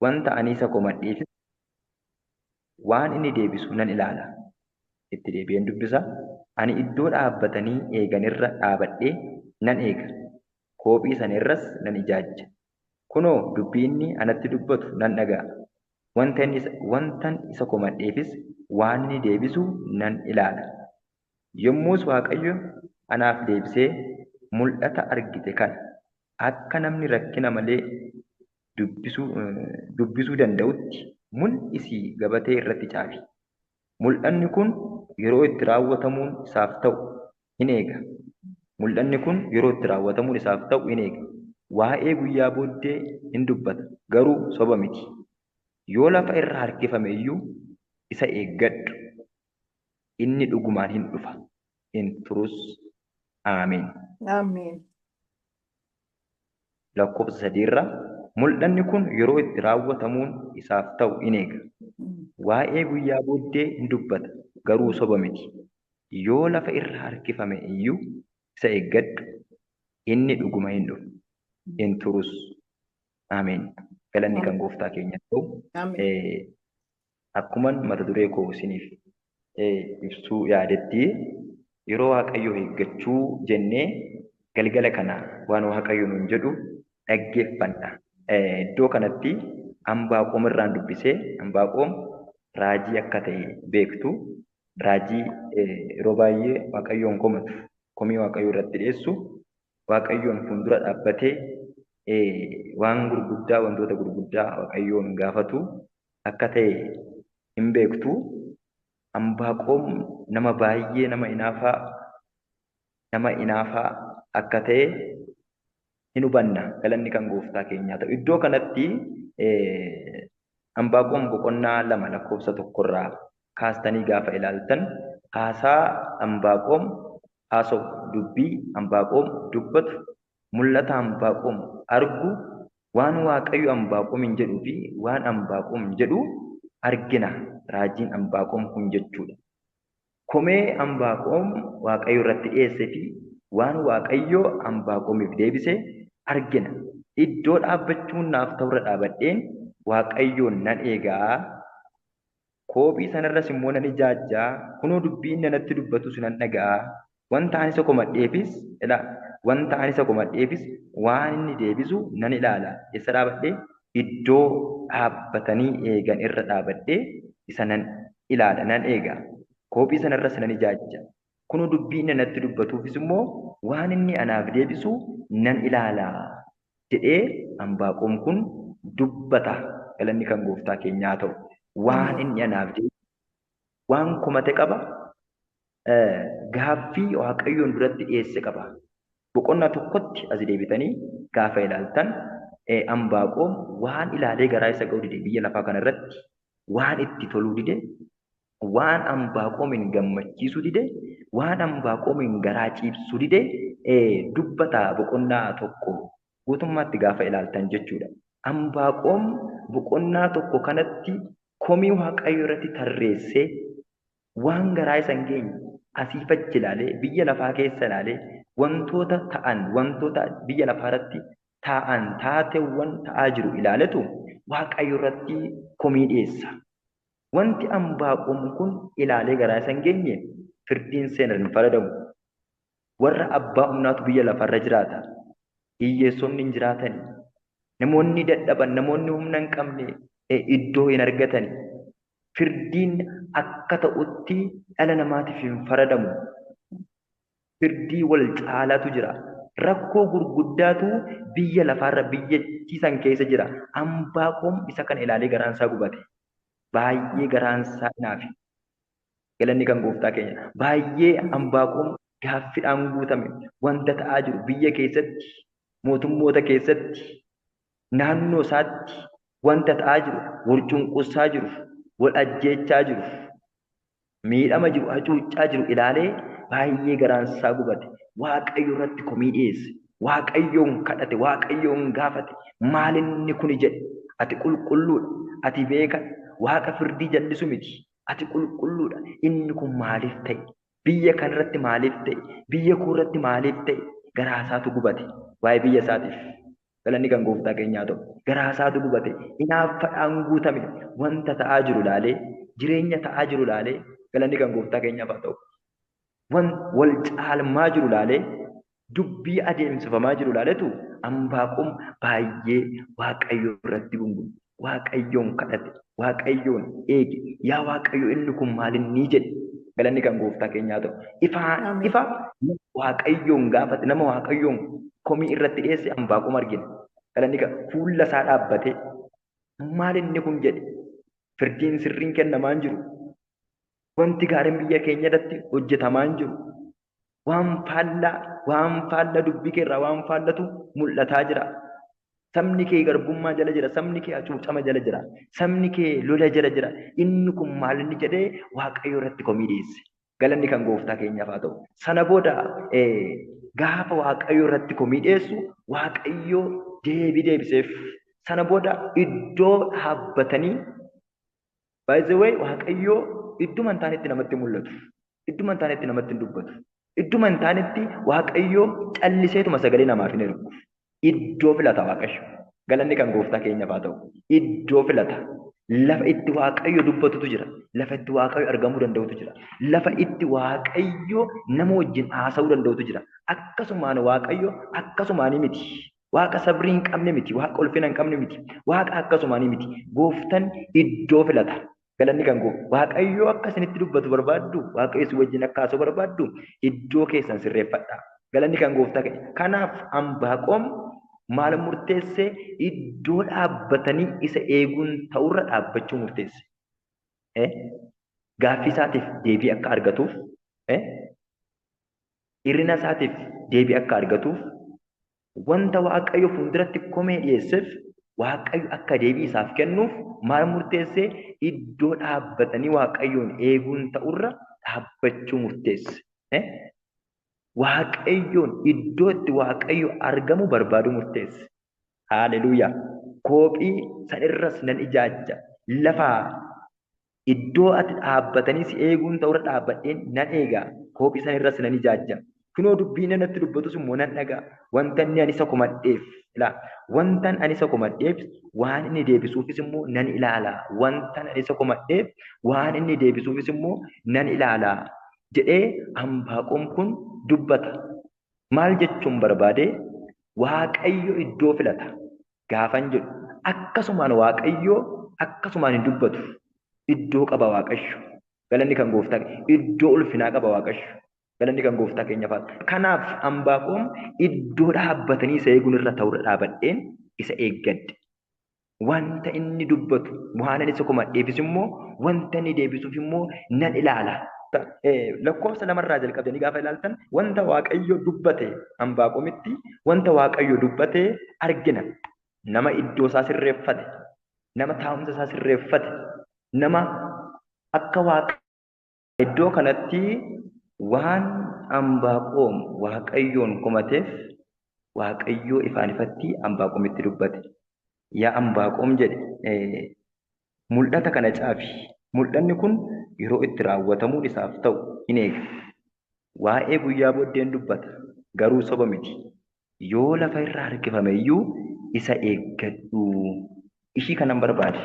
wanta ani isa komadheefis waan inni deebisu nan ilaala. Itti deebi'een dubbisa. Ani iddoo dhaabbatanii eeganirra dhaabadhee nan eega. Koophii sana irras nan ijaajja. Kunoo dubbii inni anatti dubbatu nan dhaga'a. Wantan isa komadheefis waan inni deebisu nan ilaala. Yommus Waaqayyo anaaf deebisee mul'ata argite kana akka namni rakkina malee dubbisuu danda'utti mul'isii gabatee irratti caafi. Mul'anni kun yeroo itti raawwatamuun isaaf ta'u hin eega. Mul'anni kun yeroo itti raawwatamuun isaaf ta'u hin eega. Waa'ee guyyaa booddee hin dubbata, garuu soba miti. Yoo lafa irra harkifame iyyuu isa eeggadhu. Inni dhugumaan hin dhufa, hin turus. Ameen. Ameen. Lakkoofsa 3 irra mul'anni kun yeroo itti raawwatamuun isaaf ta'u hin eega. Waa'ee guyyaa booddee hin dubbata, garuu soba miti. Yoo lafa irra harkifame iyyuu isa eeggadhu. Inni dhuguma hin dhufu, hin turus. Ameen. Galanni kan gooftaa keenya ta'u. Akkuman mata duree koo isiniif ibsuu yaadetti yeroo Waaqayyoo eeggachuu jennee galgala kana waan Waaqayyo nuun jedhu dhaggeeffanna. Iddoo kanatti Anbaaqoom irraan dubbisee Anbaaqoom raajii akka ta'e beektu. Raajii yeroo baay'ee Waaqayyoon komatu, komii Waaqayyoo irratti dhiyeessu, Waaqayyoon fuuldura dhaabbatee waan gurguddaa, wantoota gurguddaa Waaqayyoon gaafatu akka ta'e hin beektu. Anbaaqoom nama baay'ee nama inaafaa akka ta'e hin hubanna. Galanni kan gooftaa keenyaa ta'u. Iddoo kanatti Anbaaqoom boqonnaa 2 lakkoofsa 1 irraa kaastanii gaafa ilaaltan haasaa Anbaaqoom haasa'u, dubbii Anbaaqoom dubbatu, mul'ata Anbaaqoom argu, waan Waaqayyo Anbaaqoomin jedhuu fi waan Anbaaqoom jedhu argina. Raajiin Anbaaqoom kun jechuudha. Komee Anbaaqoom Waaqayyo irratti dhiyeessee fi waan Waaqayyo Anbaaqoomiif deebise argina. Iddoo dhaabbachuun naaf ta'urra dhaabadheen Waaqayyoon nan eegaa. Koophii sanarras immoo nan ijaajjaa. Kunoo dubbii inni natti dubbatus nan dhaga'a. Wanta ani isa komadheefis waan inni deebisu nan ilaala. Eessa dhaabadhee? Iddoo dhaabbatanii eegan irra dhaabadhee isa nan ilaala, nan eega. Koophii sanarras nan ijaajja. Kunoo dubbii inni natti dubbatuufis immoo waan inni anaaf deebisu nan ilaala jedhee Anbaaqoom kun dubbata. Galanni kan gooftaa keenyaa ta'u. Waan inni anaaf deebisu, waan komate qaba. Gaaffii Waaqayyoon duratti dhiyeesse qaba. Boqonnaa tokkotti as deebitanii gaafa ilaaltan Anbaaqoom waan ilaalee garaa isa ga'u dide, biyya lafaa kana irratti waan itti toluu dide, waan Anbaaqoomin gammachiisu dide, waan Anbaaqoomin garaa ciibsu dide dubbata. Boqonnaa tokko guutummaatti gaafa ilaaltan jechuudha. Anbaaqoom boqonnaa tokko kanatti komii Waaqayyo irratti tarreessee waan garaa isa hin geenye asii fachi ilaalee, biyya lafaa keessa ilaalee, wantoota ta'an, wantoota biyya lafaa irratti ta'an, taateewwan ta'aa jiru ilaaletu Waaqayyo irratti komii dhiyeessa. Wanti Anbaaqoom kun ilaalee garaa isa hin geenye firdiin seena hin faradamu. Warra abbaa humnaatu biyya lafarra jiraata. Hiyyeessonni hin jiraatani. Namoonni dadhaban, namoonni humna hin qabne iddoo hin argatani. Firdiin akka ta'utti dhala namaatiif hin faradamu. Firdii wal caalaatu jira. Rakkoo gurguddaatu biyya lafaarra biyyattiisan keessa jira. Anbaaqoom isa kana ilaalee garaan isaa gubate. Baay'ee garaan isaa naafe. Galanni kan gooftaa keenya. Baay'ee Anbaaqoom gaaffiidhaan guutame. Wanta ta'aa jiru biyya keessatti, mootummoota keessatti, naannoo isaatti wanta ta'aa jiru, wal cunqursaa jiru, wal ajjeechaa jiru, miidhama jiru, hacuuccaa jiru ilaalee baay'ee garaan isaa gubate. Waaqayyo irratti komii dhiyeesse. Waaqayyoon kadhate, Waaqayyoon gaafate. Maal inni kun jedhe? Ati qulqulluudha. Ati beeka. Waaqa firdii jallisu miti. Ati qulqulluudha. Inni kun maaliif ta'e? Biyya kanarratti maaliif ta'e? Biyya koo irratti maaliif ta'e? Garaa isaatu gubate. Waa'ee biyya isaatiif. Galanni kan gooftaa keenyaa ta'u. Garaa isaatu gubate. Hinaaffadhaan guutame. Wanta ta'aa jiru laalee jireenya ta'aa jiru laalee galanni kan gooftaa keenyaaf haa ta'u. Wal caalmaa jiru laalee dubbii adeemsifamaa jiru laaletu Anbaaqoom baay'ee Waaqayyo irratti gungume. Waaqayyoon kadhate. Waaqayyoon eege. Yaa Waaqayyo inni kun maalinni jedhe. Galanni kan gooftaa keenyaa ta'u. Ifa Waaqayyoon gaafate nama Waaqayyoon komii irratti dhiyeesse Anbaaqoom argina. Galanni kan fuula isaa dhaabbatee maalinni kun jedhe. Firdiin sirriin kennamaan jiru. Wanti gaariin biyya keenya irratti hojjetamaan jiru. Waan faallaa dubbii keerraa waan faallatu mul'ataa jira. Sabni kee garbummaa jala jira. Sabni kee hacuucama jala jira. Sabni kee lola jala jira. Inni kun maalinni jedhee Waaqayyo irratti komii dhiyeesse. Galanni kan gooftaa keenyaaf haa ta'u. Sana booda gaafa Waaqayyo irratti komii dhiyeessu Waaqayyo deebiseef. Sana booda iddoo dhaabbatanii by the way Waaqayyo idduma hin taanetti namatti mul'atu. Idduma hin taanetti namatti dubbatu. Idduma hin taanetti Waaqayyo calliseetuma sagalee namaaf hin ergu. Iddoo filata Waaqayyo. Galanni kan gooftaa keenyaaf haa ta'u. Iddoo filata. Lafa itti Waaqayyo dubbatutu jira. Lafa itti Waaqayyo argamuu danda'utu jira. Lafa itti Waaqayyo nama wajjin haasa'uu danda'utu jira. Akkasumaan Waaqayyo akkasumaan miti. Waaqa sabrii hin qabne miti. Waaqa ulfina hin qabne miti. Waaqa akkasumaan miti. Gooftaan iddoo filata. Galanni kan Waaqayyo akka isinitti dubbatu barbaaddu, Waaqayyo si wajjin akka haasa'u barbaaddu, iddoo keessan sirreeffadhaa. Galanni kan gooftaa keenya. Kanaaf Anbaaqoom maal murteesse? Iddoo dhaabbatanii isa eeguun ta'urra dhaabbachuu murteesse. Gaaffii isaatiif deebii akka argatuuf, hirrina isaatiif deebii akka argatuuf, wanta Waaqayyo fuulduratti komee dhiyeesseef Waaqayyo akka deebii isaaf kennuuf maal murteesse? Iddoo dhaabbatanii Waaqayyoon eeguun ta'urra dhaabbachuu murteesse. Waaqayyoon iddoo itti Waaqayyo argamu barbaaduu murteesse. Haaleluyyaa. Koophii sanirras nan ijaajja. Lafaa iddoo ati dhaabbatanii si eeguun ta'urra dhaabbadheen nan eegaa. Koophii sanirras nan ijaajja. Kunoo dubbiin natti dubbatus immoo nan dhagaa. Wanta inni ani isa komadheef. Wantan ani isa komadheef waan inni deebisuufis immoo nan ilaala. Wantan ani isa komadheef waan inni deebisuufis immoo nan ilaala. Jedhee Anbaaqoom kun dubbata. Maal jechuun barbaade? Waaqayyo iddoo filata. Gaafan jedhu akkasumaan Waaqayyo akkasumaan hin dubbatu. Iddoo qaba Waaqayyo. Galanni kan gooftaa iddoo ulfinaa qaba Waaqayyo. Galanni kan gooftaa keenyaaf. Kanaaf Anbaaqoom iddoo dhaabbatanii isa eeguun irra ta'urra dhaabadheen isa eeggadhe. Wanta inni dubbatu waan inni isa komadheefis immoo wanta inni deebisuuf immoo nan ilaala. Lakkoofsa lamarraa jalqabdanii gaafa ilaaltan wanta Waaqayyo dubbate Anbaaqoomitti wanta Waaqayyo dubbate argina. Nama iddoo isaa sirreeffate, nama taa'umsa isaa sirreeffate, nama akka iddoo kanatti waan Anbaaqoom Waaqayyoon komateef Waaqayyoo ifaan ifatti Anbaaqoomitti dubbate. Yaa Anbaaqoom jedhe mul'ata kana caafi. Mul'anni kun yeroo itti raawwatamuun isaaf ta'u hin eega. Waa'ee guyyaa booddeen dubbata. Garuu soba miti. Yoo lafa irraa harkifame iyyuu isa eeggadhu. Ishii kanan barbaade.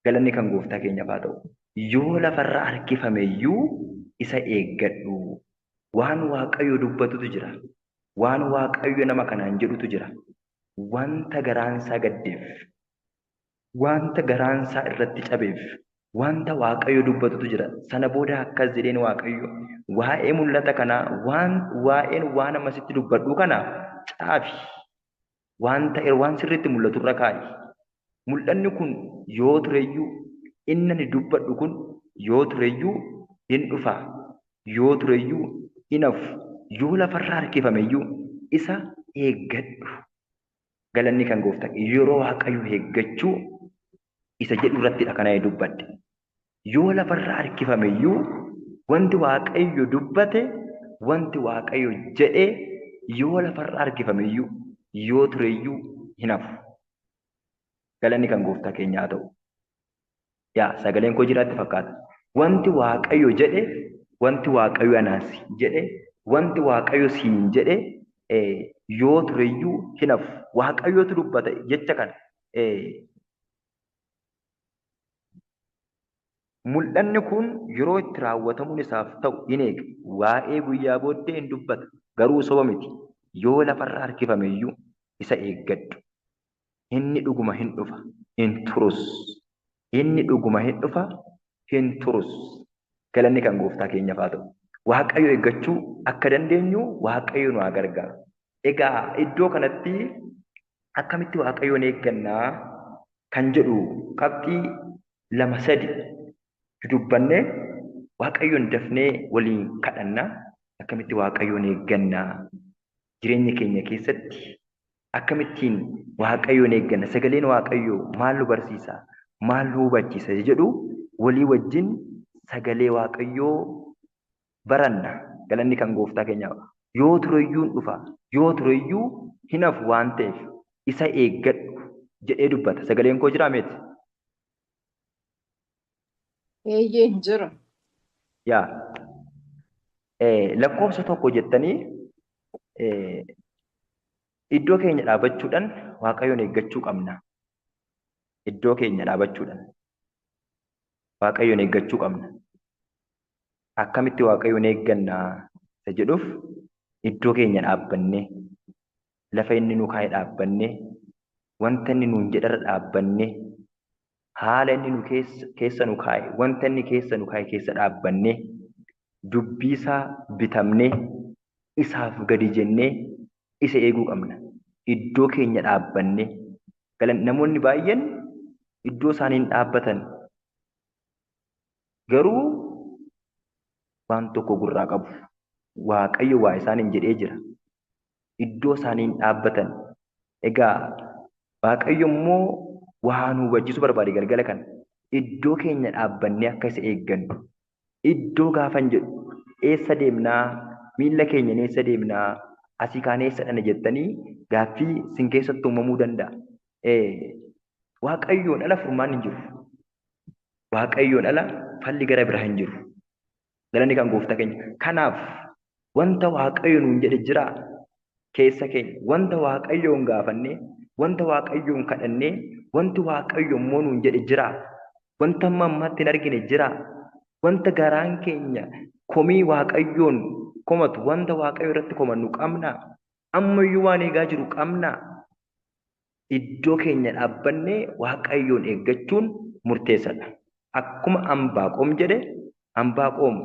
Galanni kan gooftaa keenyaaf haa ta'u. Yoo lafa irraa harkifame iyyuu isa eeggadhu. Waan Waaqayyo dubbatutu jira. Waan Waaqayyo nama kanaan jedhutu jira. Wanta garaansaa gaddeef. Wanta garaansaa irratti cabeef. Wanta Waaqayyo dubbatutu jira. Sana booda akkas jedheen Waaqayyo waa'ee mul'ata kanaa waa'een waan ammasitti dubbadhu kana caafi. Waan sirriitti mul'atu irra kaa'i. Mul'anni kun yoo tureyyuu inni ani dubbadhu kun yoo tureyyuu hin dhufa. Yoo tureyyuu hin hafu. Yoo lafarraa harkifameyyuu isa eeggadhu. Galanni kan gooftaa yeroo Waaqayyo eeggachuu isa jedhu irrattidha kana dubbadde. Yoo lafarraa harkifameyyuu wanti Waaqayyo dubbate, wanti Waaqayyo jedhe yoo lafarraa harkifameyyuu yoo tureyyuu hin hafu. Galanni kan gooftaa keenyaa haa ta'u. Yaa sagaleen koo jiraatti fakkaata. Wanti Waaqayyo jedhe, wanti Waaqayyo anaas jedhe, wanti Waaqayyo siin jedhe yoo tureyyuu hin hafu. Waaqayyootu dubbata jecha kana. Mul'anni kun yeroo itti raawwatamuun isaaf ta'u hin eega. Waa'ee guyyaa booddee hin dubbata. Garuu soba miti. Yoo lafarra harkifame iyyuu isa eeggadhu. Inni dhuguma hin dhufa, hin turus. Inni dhuguma hin dhufa, hin turus. Galanni kan gooftaa keenyaaf haa ta'u. Waaqayyo eeggachuu akka dandeenyu Waaqayyo nu haa gargaaru. Egaa iddoo kanatti akkamitti Waaqayyoon eeggannaa kan jedhu qabxii 2-3 dubbannee Waaqayyoon dafnee waliin kadhannaa. Akkamitti Waaqayyoon eeggannaa jireenya keenya keessatti akkamittiin Waaqayyoon eegganna, sagaleen Waaqayyoo maal nu barsiisa, maal nu hubachiisa jedhu walii wajjin sagalee Waaqayyoo baranna. Galanni kan gooftaa keenyaaf. Yoo tureyyuu hin dhufa, yoo tureyyuu hin hafu waan ta'eef isa eeggadhu jedhee dubbata. Sagaleen koo jiraa meeti? Eeyyee hin jiru. Yaa lakkoofsa 1 jettanii iddoo keenya dhaabachuudhaan Waaqayyoon eeggachuu qabna. Iddoo keenya dhaabachuudhaan Waaqayyoon eeggachuu qabna. Akkamitti Waaqayyoon eeggannaa isa jedhuuf iddoo keenya dhaabbannee lafa inni nu kaa'e dhaabbannee wanta inni nuun jedharra dhaabbannee haala inni nu keessa nu kaa'e wanta inni keessa nu kaa'e keessa dhaabbannee dubbii isaa bitamnee isaaf gadi jennee isa eeguu qabna. Iddoo keenya dhaabbannee namoonni baay'een iddoo isaaniin dhaabbatan garuu waan tokko gurraa qabu. Waaqayyo waa isaaniin jedhee jira. Iddoo isaaniin dhaabbatan. Egaa Waaqayyo immoo waa nu hubachiisuu barbaade galgala kana. Iddoo keenya dhaabbannee akka isa eeggannu. Iddoo gaafan jedhu eessa deemnaa? Miilla keenya eessa deemnaa? Asii kaan eessa dhana jettanii gaaffii sin keessatti uumamuu danda'a. Waaqayyoon ala furmaan hin jiru. Waaqayyoon ala falli gara biraa hin jiru. Galanni kan gooftaa keenya. Kanaaf wanta Waaqayyo nuun jedhe jira keessa keenya. Wanta Waaqayyoon gaafannee, wanta Waaqayyoon kadhannee, wanti Waaqayyo immoo nuun jedhe jira. Wanta amma ammaatti hin argine jira. Wanta garaan keenya komii Waaqayyoon komatu, wanta Waaqayyo irratti komannu qabna. Ammayyuu waan eegaa jiru qabna. Iddoo keenya dhaabbannee Waaqayyoon eeggachuun murteessaadha. Akkuma Ambaaqoom jedhe, Ambaaqoom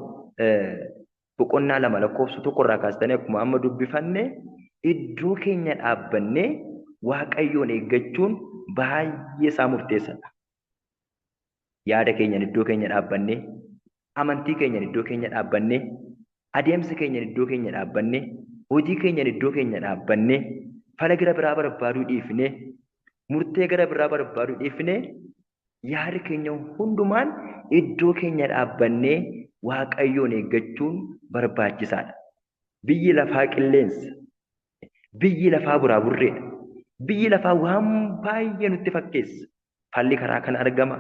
boqonnaa 2 lakkoofsa 1 irraa kaastanii akkuma amma dubbifanne iddoo keenya dhaabbannee Waaqayyoon eeggachuun baay'ee isaa murteessaadha. Yaada keenyan iddoo keenya dhaabbannee, amantii keenyan iddoo keenya dhaabbannee, adeemsa keenyan iddoo keenya dhaabbannee, hojii keenyan iddoo keenya dhaabbannee, fala gara biraa barbaaduu dhiifnee, murtee gara biraa barbaaduu dhiifnee, yaada keenya hundumaan iddoo keenya dhaabbannee Waaqayyoon eeggachuun barbaachisaadha. Biyyi lafaa qilleensa, biyyi lafaa buraaburreedha. Biyyi lafaa waan baay'ee nutti fakkeessa. Falli karaa kana argama,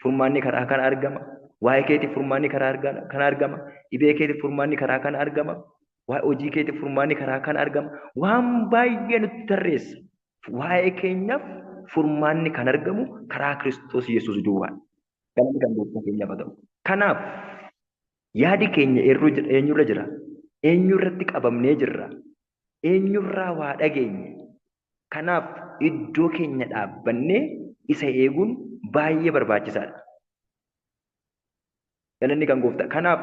furmaanni karaa kana argama, waa'ee keetiif furmaanni karaa kana argama, dhibee keetiif furmaanni karaa kana argama, waa'ee hojii keetiif furmaanni karaa kana argama. Waan baay'ee nutti tarreessa. Waa'ee keenyaaf furmaanni kan argamu karaa Kiristoos Yesuus duwwaadha. Galanni kan gooftaa keenyaaf haa ta'u. Kanaaf yaadi keenya eenyurra jira? Eenyurratti qabamnee jirra? Eenyurraa waa dhageenye? Kanaaf iddoo keenya dhaabbannee isa eeguun baay'ee barbaachisaadha. Galanni kan gooftaa. Kanaaf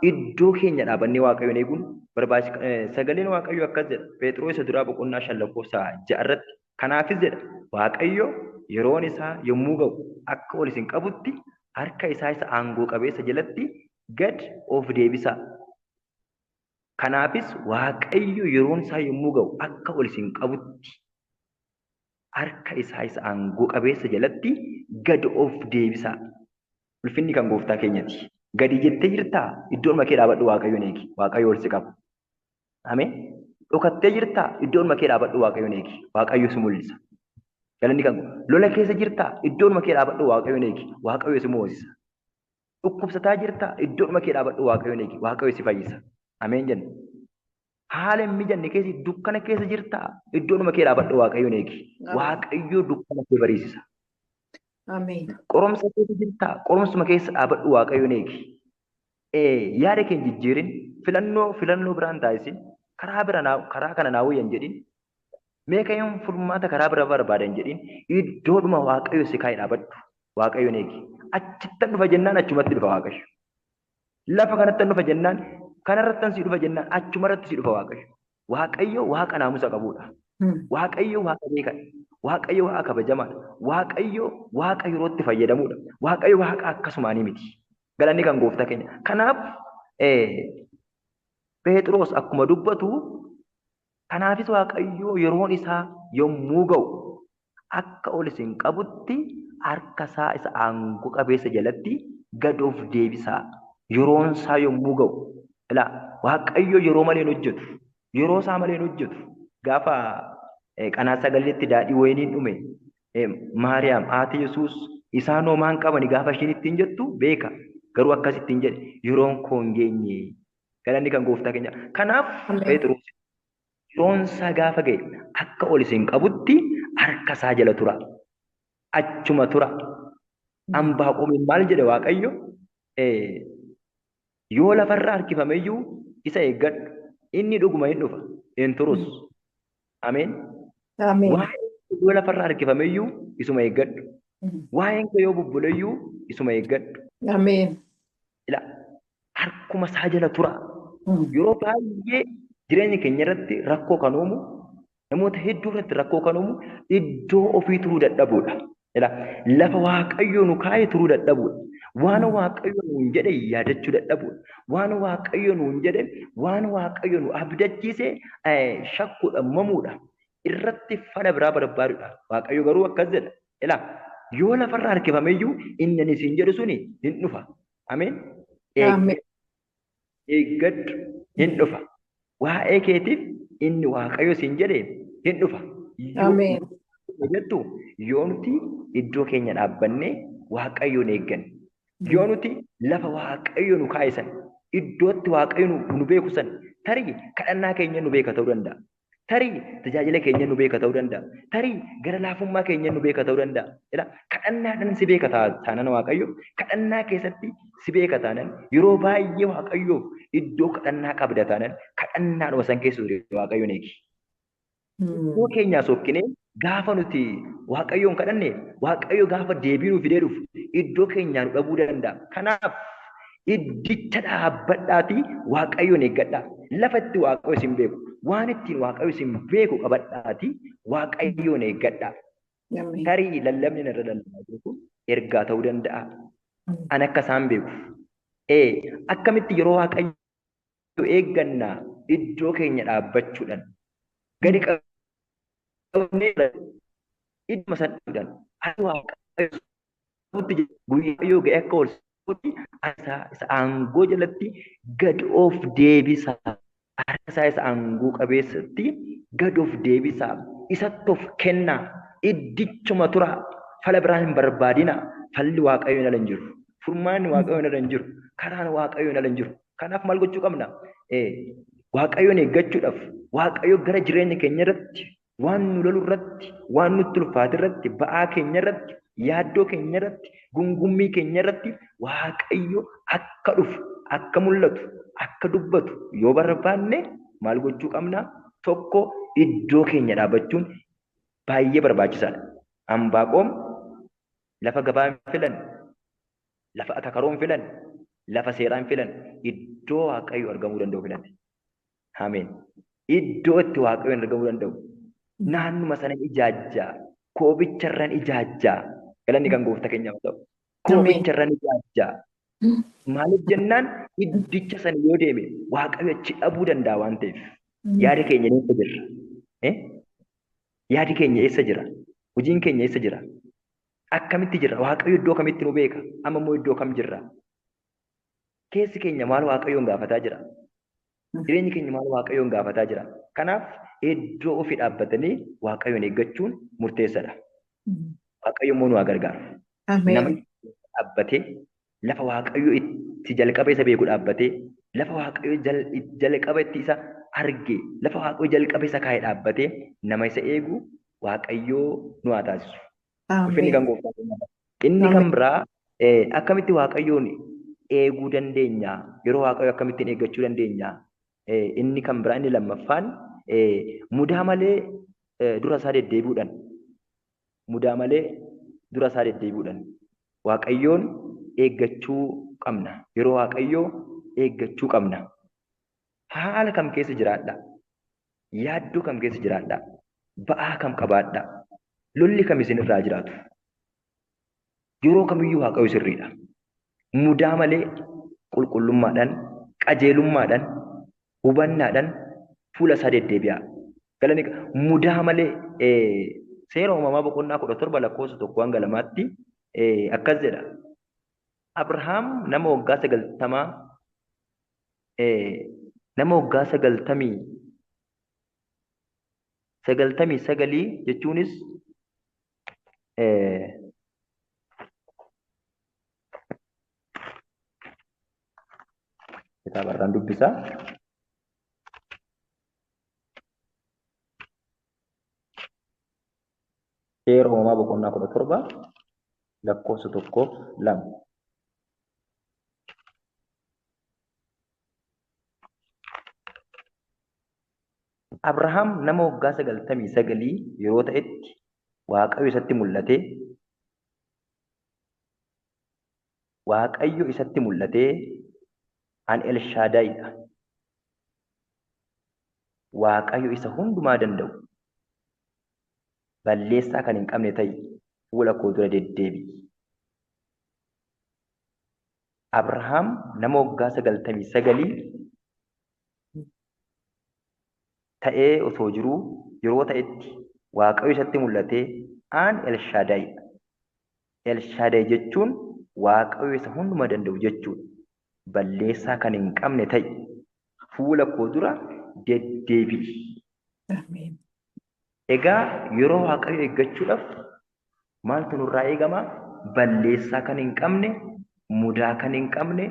iddoo keenya dhaabannee Waaqayyoon eeguun barbaachisaadha. Sagaleen Waaqayyoo akkas jedha. Phexros isa duraa boqonnaa 5 lakkoofsa 6 irratti. Kanaafis jedha Waaqayyo yeroon isaa yommuu ga'u akka ol isin qabutti harka isaa isa aangoo qabeessa jalatti gad of deebisaa. Kanaafis Waaqayyo yeroon isaa yommuu ga'u akka ol isin qabutti harka isaa isa aangoo qabeessa jalatti gad of deebisaa. Ulfinni kan gooftaa keenyati. Gadi jettee jirtaa? Iddoon makee dhaabadhu Waaqayyoon eegi. Waaqayyo ol si qaba. Ameen. Dhokattee jirtaa? Iddoon makee dhaabadhu Waaqayyoon eegi. Waaqayyo si mul'isa. Galanni kan lola keessa jirtaa? Iddoon makee dhaabadhu Waaqayyoon eegi. Waaqayyo si moosisa. Dhukkubsataa jirtaa? Iddoon makee dhaabadhu Waaqayyoon eegi. Waaqayyo si fayyisa. Ameen jenna. Haala hin mijanne keessi dukkana keessa jirtaa? Iddoonuma kee dhaabadhu Waaqayyoon eegi. Waaqayyo dukkana kee bariisisa. Ameen. Qoromsa keessa jirtaa? Qoromsuma keessa dhaabadhu Waaqayyoon eegi. Yaada keenya jijjiirin filannoo biraan taasisin karaa kana naa wayyan jedhin meekayoon furmaata karaa bira barbaadan jedhin iddoodhuma Waaqayyo si kaa'ee dhaabadhu Waaqayyoon eegi. Achittan dhufa jennaan achumatti dhufa Waaqayyo. Lafa kanattan dhufa jennaan kanarrattan si dhufa jennaan achumarratti si dhufa Waaqayyo. Waaqayyo Waaqa naamusa qabudha. Waaqayyo Waaqa beekadha. Waaqayyo Waaqa kabajamaadha. Waaqayyo Waaqa yerootti fayyadamuudha. Waaqayyo Waaqa akkasumaanii miti. Galanni kan gooftaa keenya. Kanaaf Phexros akkuma dubbatu kanaafis Waaqayyo yeroon isaa yommuu ga'u akka ol isin qabutti harka isaa isa aangoo qabeessa jalatti gad of deebisaa. Yeroon isaa yommuu ga'u Waaqayyo yeroo malee hin hojjetu. Yeroo isaa malee hin hojjetu. Gaafa qanaa sagaleetti daadhii wayiniin dhume Maariyaam haati Yesuus isaan homaan qaban gaafa ishiin ittiin jettu beeka. Garuu akkasittiin jedhe yeroon koo hin geenye. Galanni kan gooftaa keenya. Kanaaf Phexros yeroon isaa gaafa ga'e akka ol isin qabutti harka isaa jala tura. Achuma tura. Anbaaqoom maal jedhe Waaqayyo? Yoo lafarraa harkifameyyuu isa eeggadhu. Inni dhuguma hin dhufa. Hin turus. Ameen. Yoo lafarraa harkifameyyuu isuma eeggadhu. Waa'een kee yoo bubbuleyyuu isuma eeggadhu. Ameen. Harkuma isaa jala tura. Yeroo baay'ee jireenya keenya irratti rakkoo kan uumu namoota hedduu irratti rakkoo kan uumu iddoo ofii turuu dadhabuudha. Lafa Waaqayyo nu kaa'ee turuu dadhabuudha. Waan Waaqayyo nuun jedhe yaadachuu dadhabuudha. Waan Waaqayyo nuun jedhe waan Waaqayyo nu abdachiise shakkuudha mamuudha. Irratti fala biraa barbaaduudha. Waaqayyo garuu akkas jedha. Yoo lafarraa harkifameyyuu inni isin jedhu suni hin dhufa. Ameen. Eeggadhu hin dhufa. Waa'ee keetiif inni Waaqayyo isin jedhe hin dhufa. Ameen. Jettu yoo nuti iddoo keenya dhaabbannee Waaqayyoon eegganne. Yoo nuti lafa Waaqayyo nu kaa'isan iddootti Waaqayyo nu beeku san tarii kadhannaa keenya nu beeka ta'uu danda'a. Tarii tajaajila keenya nu beeka ta'uu danda'a. Tarii gara laafummaa keenya nu beeka ta'uu danda'a. Kadhannaadhaan si beeka taanan Waaqayyo kadhannaa keessatti si beeka taanan yeroo baay'ee Waaqayyo iddoo kadhannaa qabda taanan kadhannaadhuma san keessa Waaqayyoon eegi. Iddoo keenyaa sookkinee gaafa nuti Waaqayyoon kadhanne Waaqayyo gaafa deebii nu fidee dhufu iddoo keenyaa nu dhabuu danda'a. Kanaaf iddicha dhaabbadhaatii Waaqayyoon eeggadhaa. Lafa itti Waaqayyo isin beeku waan ittiin Waaqayyo isin beeku qabadhaatii Waaqayyoon eeggadhaa. Tarii lallabni irra lallabaa jiru kun ergaa ta'uu danda'a. An akka isaan beeku. Akkamitti yeroo Waaqayyo eeggannaa iddoo keenya dhaabbachuudhaan gadi qabnee idduma sadhuudhaan Waaqayyo ga'e akka ol isa aangoo jalatti gad of deebisa. Harka isa aangoo qabeessatti gad of deebisa. Isatti of kennaa. Iddichuma tura. Fala biraan hin barbaadina. Falli Waaqayyoon ala hin jiru. Furmaanni Waaqayyoon ala hin jiru. Karaan Waaqayyoon ala hin jiru. Kanaaf maal gochuu qabna? Waaqayyoon eeggachuudhaaf Waaqayyo gara jireenya keenya irratti waan nu lolu irratti waan nutti ulfaate irratti ba'aa keenya irratti yaaddoo keenya irratti gungummii keenya irratti Waaqayyo akka dhufu akka mul'atu akka dubbatu yoo barbaanne maal gochuu qabna? Tokko iddoo keenya dhaabachuun baay'ee barbaachisaadha. Anbaaqoom lafa gabaa hin filan, lafa atakaroon filan, lafa seeraan filan, iddoo Waaqayyo argamuu danda'u filan. Ameen. Iddoo itti Waaqayyoon argamuu danda'u. Naannuma sana ijaajjaa. Koobicharraan ijaajjaa. Galanni kan gooftaa keenyaaf ta'u. Koobicharraan ijaajjaa. Maaliif jennaan iddicha sana yoo deeme Waaqayyo achi dhabuu danda'a waan ta'eef. Yaada keenya eessa jirra? Yaadi keenya eessa jira? Hojiin keenya eessa jira? Akkamitti jirra? Waaqayyo iddoo kamitti nu beeka? Amma immoo iddoo kam jirra? Keessi keenya maal Waaqayyoon gaafataa jira? Jireenyi keenya maal Waaqayyoon gaafataa jira? Kanaaf iddoo ofii dhaabbatanii Waaqayyoon eeggachuun murteessaadha. Waaqayyo immoo nu haa gargaaru. Namni dhaabbatee lafa Waaqayyo itti jalqaba isa beeku dhaabbatee lafa Waaqayyo jalqaba itti isa arge lafa Waaqayyo jalqabe isa kaa'ee dhaabbatee nama isa eegu Waaqayyoo nu haa taasisu. Ulfinni kan gooftaa keenyaaf. Inni kan biraa akkamitti Waaqayyoon eeguu dandeenya? Yeroo Waaqayyo akkamittiin eeggachuu dandeenya? Inni kan biraa inni lammaffaan mudaa malee dura isaa deddeebi'uudhaan. Mudaa malee dura isaa deddeebi'uudhaan. Waaqayyoon eeggachuu qabna. Yeroo Waaqayyoo eeggachuu qabna. Haala kam keessa jiraadha? Yaaddoo kam keessa jiraadha? Ba'aa kam qabaadha? Lolli kam isin irraa jiraatu? Yeroo kamiyyuu Waaqayyo sirriidha. Mudaa malee qulqullummaadhaan, qajeelummaadhaan, hubannaadhaan fuula isaa deddeebi'a. Galanni mudaa malee seera uumamaa boqonnaa 17 lakkoofsa 1-2tti akkas jedha. Abrahaam nama waggaa 99 jechuunis kitaabarraan dubbisaa. Seera uumamaa boqonnaa 17 lakkoofsa 1-2. Abrahaam nama waggaa 99 yeroo ta'etti Waaqayyo isatti mul'atee an Elshaadaayidha. Waaqayyo isa hundumaa danda'u. Balleessaa kan hin qabne ta'i fuula koo dura deddeebi'i. Abrahaam nama waggaa 99 ta'ee osoo jiruu yeroo ta'etti Waaqayyo isatti mul'atee an Elshaadaayidha. Elshaadaay jechuun Waaqayyo isa hundumaa danda'u jechuudha. Balleessaa kan hin qabne ta'i fuula koo dura deddeebi'i. Egaa yeroo Waaqayyo eeggachuudhaaf maaltu nurraa eegama? Balleessaa kan hin qabne, mudaa kan hin qabne,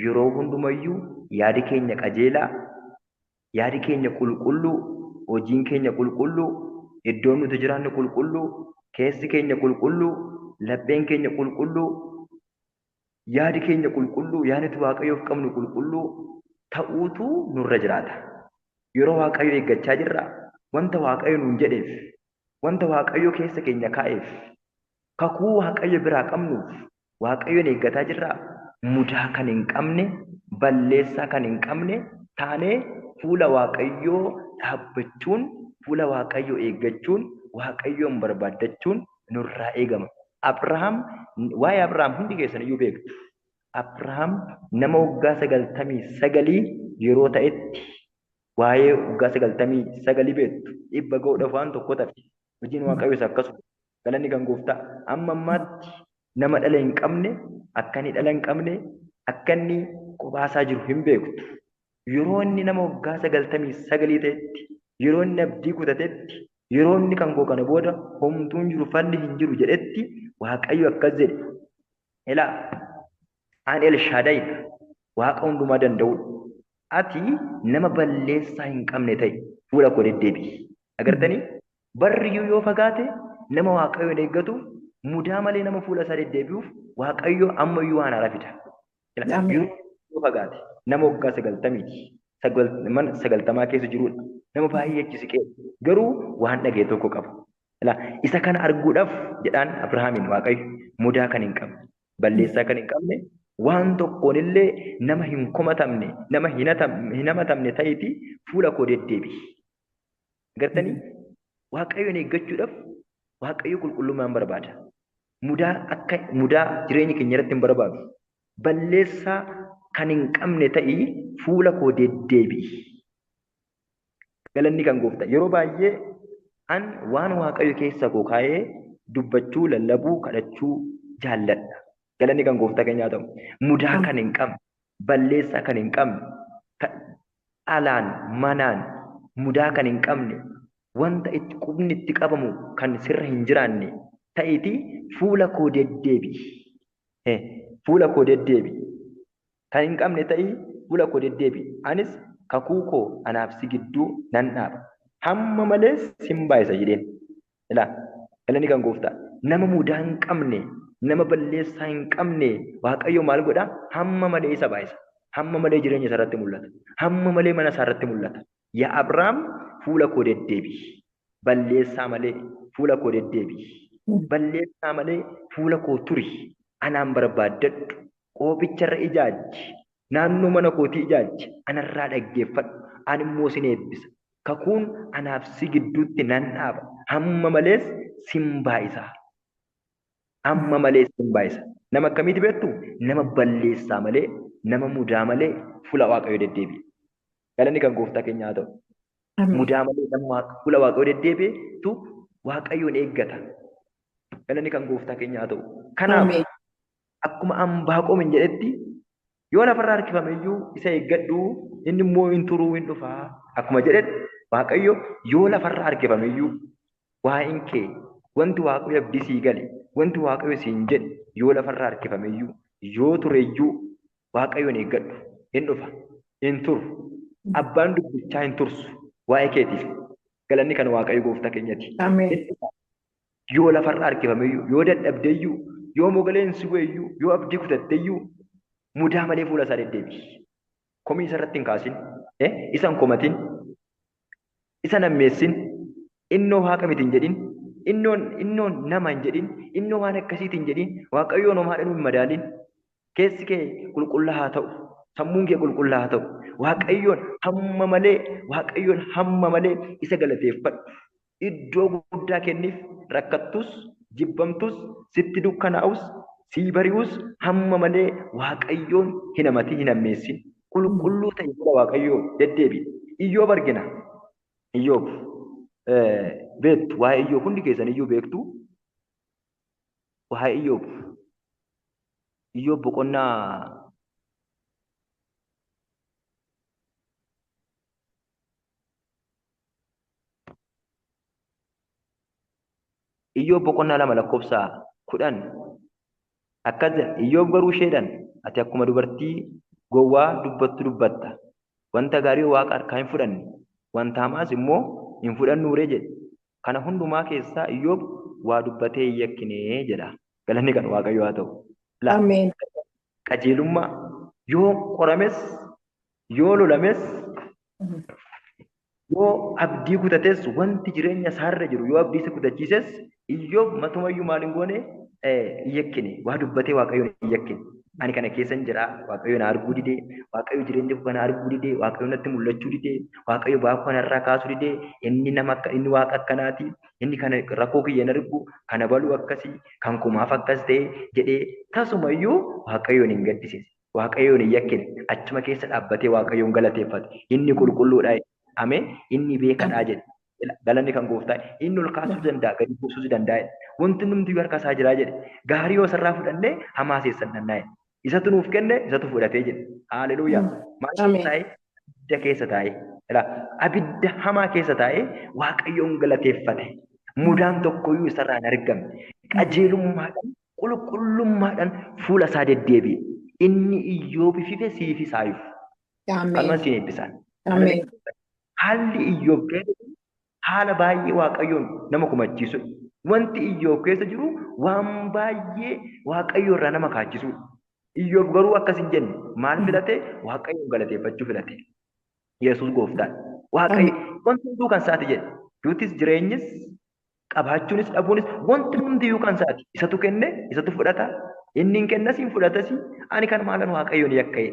yeroo hundumayyuu yaadi keenya qajeelaa, yaadi keenya qulqulluu, hojiin keenya qulqulluu, iddoon nuti jiraannu qulqulluu, keessi keenya qulqulluu, lapheen keenya qulqulluu, yaadi keenya qulqulluu, yaadni Waaqayyoof qabnu qulqulluu ta'uutu nurra jiraata. Yeroo Waaqayyo eeggachaa jirra, wanta Waaqayyo nuun jedheef, wanta Waaqayyo keessa keenya kaa'eef, kakuu Waaqayyo biraa qabnuuf Waaqayyoon eeggataa jirra. Mudaa kan hin qabne, balleessaa kan hin qabne taanee fuula Waaqayyoo dhaabbachuun, fuula Waaqayyoo eeggachuun, Waaqayyoon barbaaddachuun nurraa eegama. Waa'ee Abrahaam hundi keessan iyyuu beektu. Abrahaam nama waggaa 99 yeroo ta'etti waa'ee waggaa 99 beektu. Dhibba ga'uudhaaf waan tokko tafe. Hojiin Waaqayyoos akkasuma. Galanni kan gooftaa amma ammaatti nama dhala hin qabne, akka inni dhala hin qabne, akka inni qophaa jiru hin beektu. Yeroo inni nama waggaa 99 ta'etti, yeroo inni abdii kutatetti, yeroo inni kan koo kana booda homtuun jiru falli hin jiru jedhetti Waaqayyo akkas jedhe. Ilaa an Elshaadaayidha. Waaqa hundumaa danda'udha. Ati nama balleessaa hin qabne ta'i fuula koo deddeebi'i. Agartanii barriyyuu yoo fagaate nama Waaqayyoon eeggatu mudaa malee nama fuula isaa deddeebi'uuf Waaqayyo ammayyuu waan haaraa fida. Yoo fagaate nama waggaa 90 keessa jirudha. Nama baay'ee achi siqee garuu waan dhaga'e tokko qaba. Isa kana arguudhaaf jedhaan Abrahaamiin Waaqayyo mudaa kan hin qabne, balleessaa kan hin qabne, waan tokkoon illee nama hin komatamne, nama hin hamatamne ta'eeti fuula koo deddeebi'i. Agartanii Waaqayyoon eeggachuudhaaf Waaqayyo qulqullummaan barbaada. Mudaa jireenya keenya irratti hin barbaadu. Balleessaa kan hin qabne ta'ii fuula koo deddeebi'i. Galanni kan gooftaa yeroo baay'ee an waan Waaqayyo keessa koo kaa'ee dubbachuu, lallabuu, kadhachuu jaalladha. Galanni kan gooftaa keenyaa ta'u. Mudaa kan hin qabne, balleessaa kan hin qabne, alaan, manaan, mudaa kan hin qabne, wanta itti qubni itti qabamu kan sirra hin jiraanne ta'iti fuula koo deddeebi'i. Fuula koo deddeebi'i. Kan hin qabne ta'ii fuula koo deddeebi'i. Anis kakuu koo anaaf si gidduu nan dhaaba. Hamma malees sin baay'isa jedheen. Ilaa galanni kan gooftaa nama mudaa hin qabne nama balleessaa hin qabne Waaqayyo maal godhaa? Hamma malee isa baay'isa. Hamma malee jireenya isaa irratti mul'ata. Hamma malee mana isaa irratti mul'ata. Yaa Abrahaam fuula koo deddeebi'i. Balleessaa malee fuula koo deddeebi'i. Balleessaa malee fuula koo turi. Anaan barbaaddadhu. Qoobicharra ijaajji. Naannoo mana kootii ijaajji. Anarraa dhaggeeffadhu. Ani immoo sin eebbisa. Kakuun anaaf si gidduutti nan dhaaba. Hamma malees sin baay'isa. Hamma malees sin baay'isa. Nama akkamiiti beektu? Nama balleessaa malee, nama mudaa malee fuula Waaqayyoo deddeebi'e. Galanni kan gooftaa keenyaa haa ta'u. Mudaa malee nama fuula Waaqayyoo deddeebi'etu Waaqayyoon eeggata. Galanni kan gooftaa keenyaa haa ta'u. Kanaaf akkuma Anbaaqoom jedhetti yoo lafarraa harkifame iyyuu isa eeggadhu inni immoo hin turuu hin dhufaa. Akkuma jedhetti Waaqayyo yoo lafarraa harkifame iyyuu waa'een kee wanti Waaqayyo abdii sii gale wanti Waaqayyo siin jedhe yoo lafarraa harkifame iyyuu yoo ture iyyuu Waaqayyoon eeggadhu hin dhufa hin turu. Abbaan dubbichaa hin tursu waa'ee keetiif. Galanni kan Waaqayyo gooftaa keenyati. Yoo lafarraa harkifame iyyuu yoo dadhabde iyyuu yoo mogaleen si bu'e iyyuu yoo abdii kutatte iyyuu mudaa malee fuula isaa deddeebi'i. Komii isa irratti hin kaasin. Isa hin komatin. Isa nammeessin. Innoo waaqa miti hin jedhin. Innoon nama hin jedhin. Innoo waan akkasiiti hin jedhin. Waaqayyoon homaadhaan hin madaalin. Keessi kee qulqullaa haa ta'u. Sammuun kee qulqullaa haa ta'u. Waaqayyoon hamma malee isa galateeffadhu. Iddoo guddaa kenniif rakkattus, jibbamtus, sitti dukkanaa'us, sii bari'us hamma malee Waaqayyoon hin hamatin hin hammeessin. Qulqulluu ta'e fuula Waaqayyoo deddeebi'i. Iyyoob argina. Iyyoob beektu waa'ee Iyyoob hundi keessan iyyuu beektu. Waa'ee Iyyoob boqonnaa Iyyoob boqonnaa 2:10 akkas jedha. Iyyoob garuu isheedhaan ati akkuma dubartii gowwaa dubbattu dubbatta. Wanta gaarii Waaqa harkaa hin fudhanne. Wanta hamaas immoo hin fudhannuure jedhe. Kana hundumaa keessaa Iyyoob waa dubbatee hin yakkine jedha. Galanni kan Waaqayyoo haa ta'u. Ameen. Qajeelummaa yoo qorames yoo lolames yoo abdii kutates wanti jireenya isaarra jiru yoo abdii isa kutachiises Iyyoob matumayyuu maal hin goone hin yakkine. Waa dubbatee Waaqayyoon hin yakkine. Ani kana keessan jira Waaqayyo na arguu didee Waaqayyo jireenya koo kana arguu didee Waaqayyo natti mul'achuu didee Waaqayyo baakuu kanarraa kaasuu didee inni Waaqa akkanaati inni kana rakkoo kiyya na argu kana baluu akkasii kan kumaaf akkas ta'e jedhee tasumayyuu Waaqayyoon hin gaddisiise. Waaqayyoon hin yakkine. Achuma keessa dhaabbatee Waaqayyoon galateeffate. Inni qulqulluudha. Ameen. Inni beekadhaa jedhe. Galanni kan gooftaa inni ol kaasuu danda'a gadi buusuu danda'a. Wanti numti harka isaa jiraa jedhe. Gaarii yoo sarraa fudhannee hamaa seessan danda'a. Isatu nuuf kenne isatu fudhatee jedhe. Haaleluyyaa. Maal taa'ee abidda keessa taa'ee. Abidda hamaa keessa taa'ee Waaqayyoon galateeffate. Mudaan tokkoyyuu isarraa hin argamne. Qajeelummaadhaan qulqullummaadhaan fuula isaa deddeebi'e. Inni Iyyoob fife siifis haayuuf. Kanumas siin eebbisaan. Haalli Iyyoob keessa haala baay'ee Waaqayyoon nama kumachiisudha. Wanti Iyyoob keessa jiru waan baay'ee Waaqayyoo irraa nama kaachisudha. Iyyoob garuu akkas hin jenne maal filate? Waaqayyoon galateeffachuu filate. Yesuus gooftaan. Waaqayyo wanti hunduu kan isaati jedhe. Duutis jireenyis qabaachuunis dhabuunis wanti hundiyyuu kan isaati. Isatu kenne isatu fudhata. Inni hin kennas hin fudhatas. Ani kan maalan Waaqayyoon yakka'e.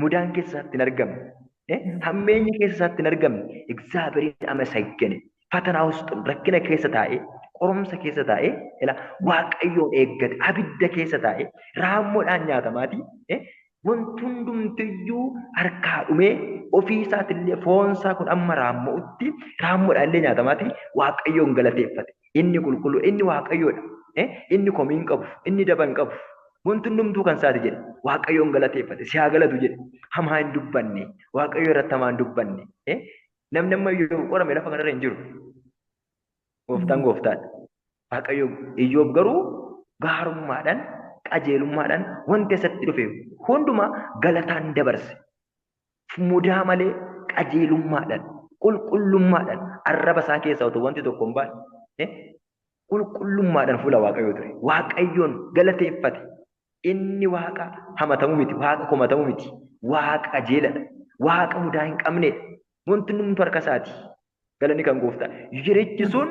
Mudaan keessaatti hin argamne. Hammeenyi keessaatti hin argamne. Egzaabeeriin amasaggane. Fatanaa usxu rakkina keessa taa'ee qorumsa keessa taa'ee Waaqayyoon eeggate abidda keessa taa'ee raammoodhaan nyaatamaati. Wanti hundumtiyyuu harkaa dhumee ofii isaatillee foonsaa kun amma raammo'utti raammoodhaan illee nyaatamaati. Waaqayyoon galateeffate. Inni qulqulluu inni Waaqayyoodha. Inni komii hin qabu. Inni daba hin qabu. Wanti hundumtuu kan isaati jedhe. Waaqayyoon galateeffate. Si haa galatu jedhe. Hamaa hin dubbanne. Waaqayyoo irratti hamaa hin dubbanne. Namni amma yoo qorame lafa kanarra hin jiru. Gooftaan gooftaadha. Waaqayyo Iyyoob garuu gaarummaadhaan qajeelummaadhaan wanti isatti dhufe hundumaa galataan dabarse. mudaa malee qajeelummaadhaan qulqullummaadhaan arraba isaa keessaa otoo wanti tokko hin baane qulqullummaadhaan fuula Waaqayyoo ture. Waaqayyoon galateeffate. Inni Waaqa hamatamu miti, Waaqa komatamu miti, Waaqa qajeeladha, Waaqa mudaa hin qabnedha. Wanti hundumtu harka isaati. Galanni kan Gooftaa. Jirechi sun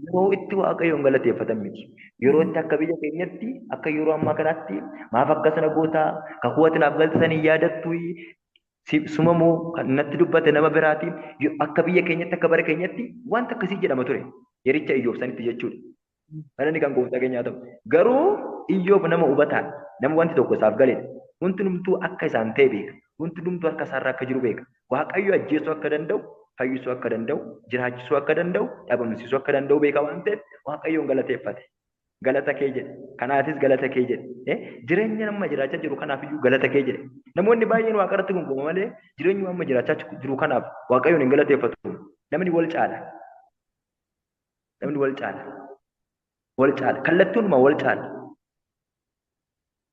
yeroo itti Waaqayyoon galateeffatan miti. Yeroo itti akka biyya keenyatti, akka yeroo ammaa kanaatti maaf akkasana gootaa, kakuu ati naaf galtan hin yaadattu, sumamoo kan natti dubbate nama biraatiin akka biyya keenyatti, akka bara keenyatti wanta akkasii jedhama ture. Yericha Iyyoob sanitti jechuudha. Galanni kan Gooftaa keenyaa ta'u. Garuu Iyyoob nama hubataadha. Nama wanti tokko isaaf galedha. Wanti hundumtuu akka isaan ta'e beeka. Wanti hundumtuu harka isaarraa akka jiru beeka. Waaqayyo ajjeesuu akka danda'u, fayyisuu akka danda'u, jiraachisuu akka danda'u, dhabamsiisuu akka danda'u beeka waan ta'eef Waaqayyoon galateeffate. Galata kee jedhe. Kanaafis galata kee jedhe. Jireenya nama jiraachaa jiru kanaafis galata kee jedhe. Namoonni baay'een Waaqarratti gonkumu malee jireenya amma jiraachaa jiru kanaaf Waaqayyoon hin galateeffatu. Namni wal caala. Namni wal caala. Wal caala. Kallattuunuma wal caala.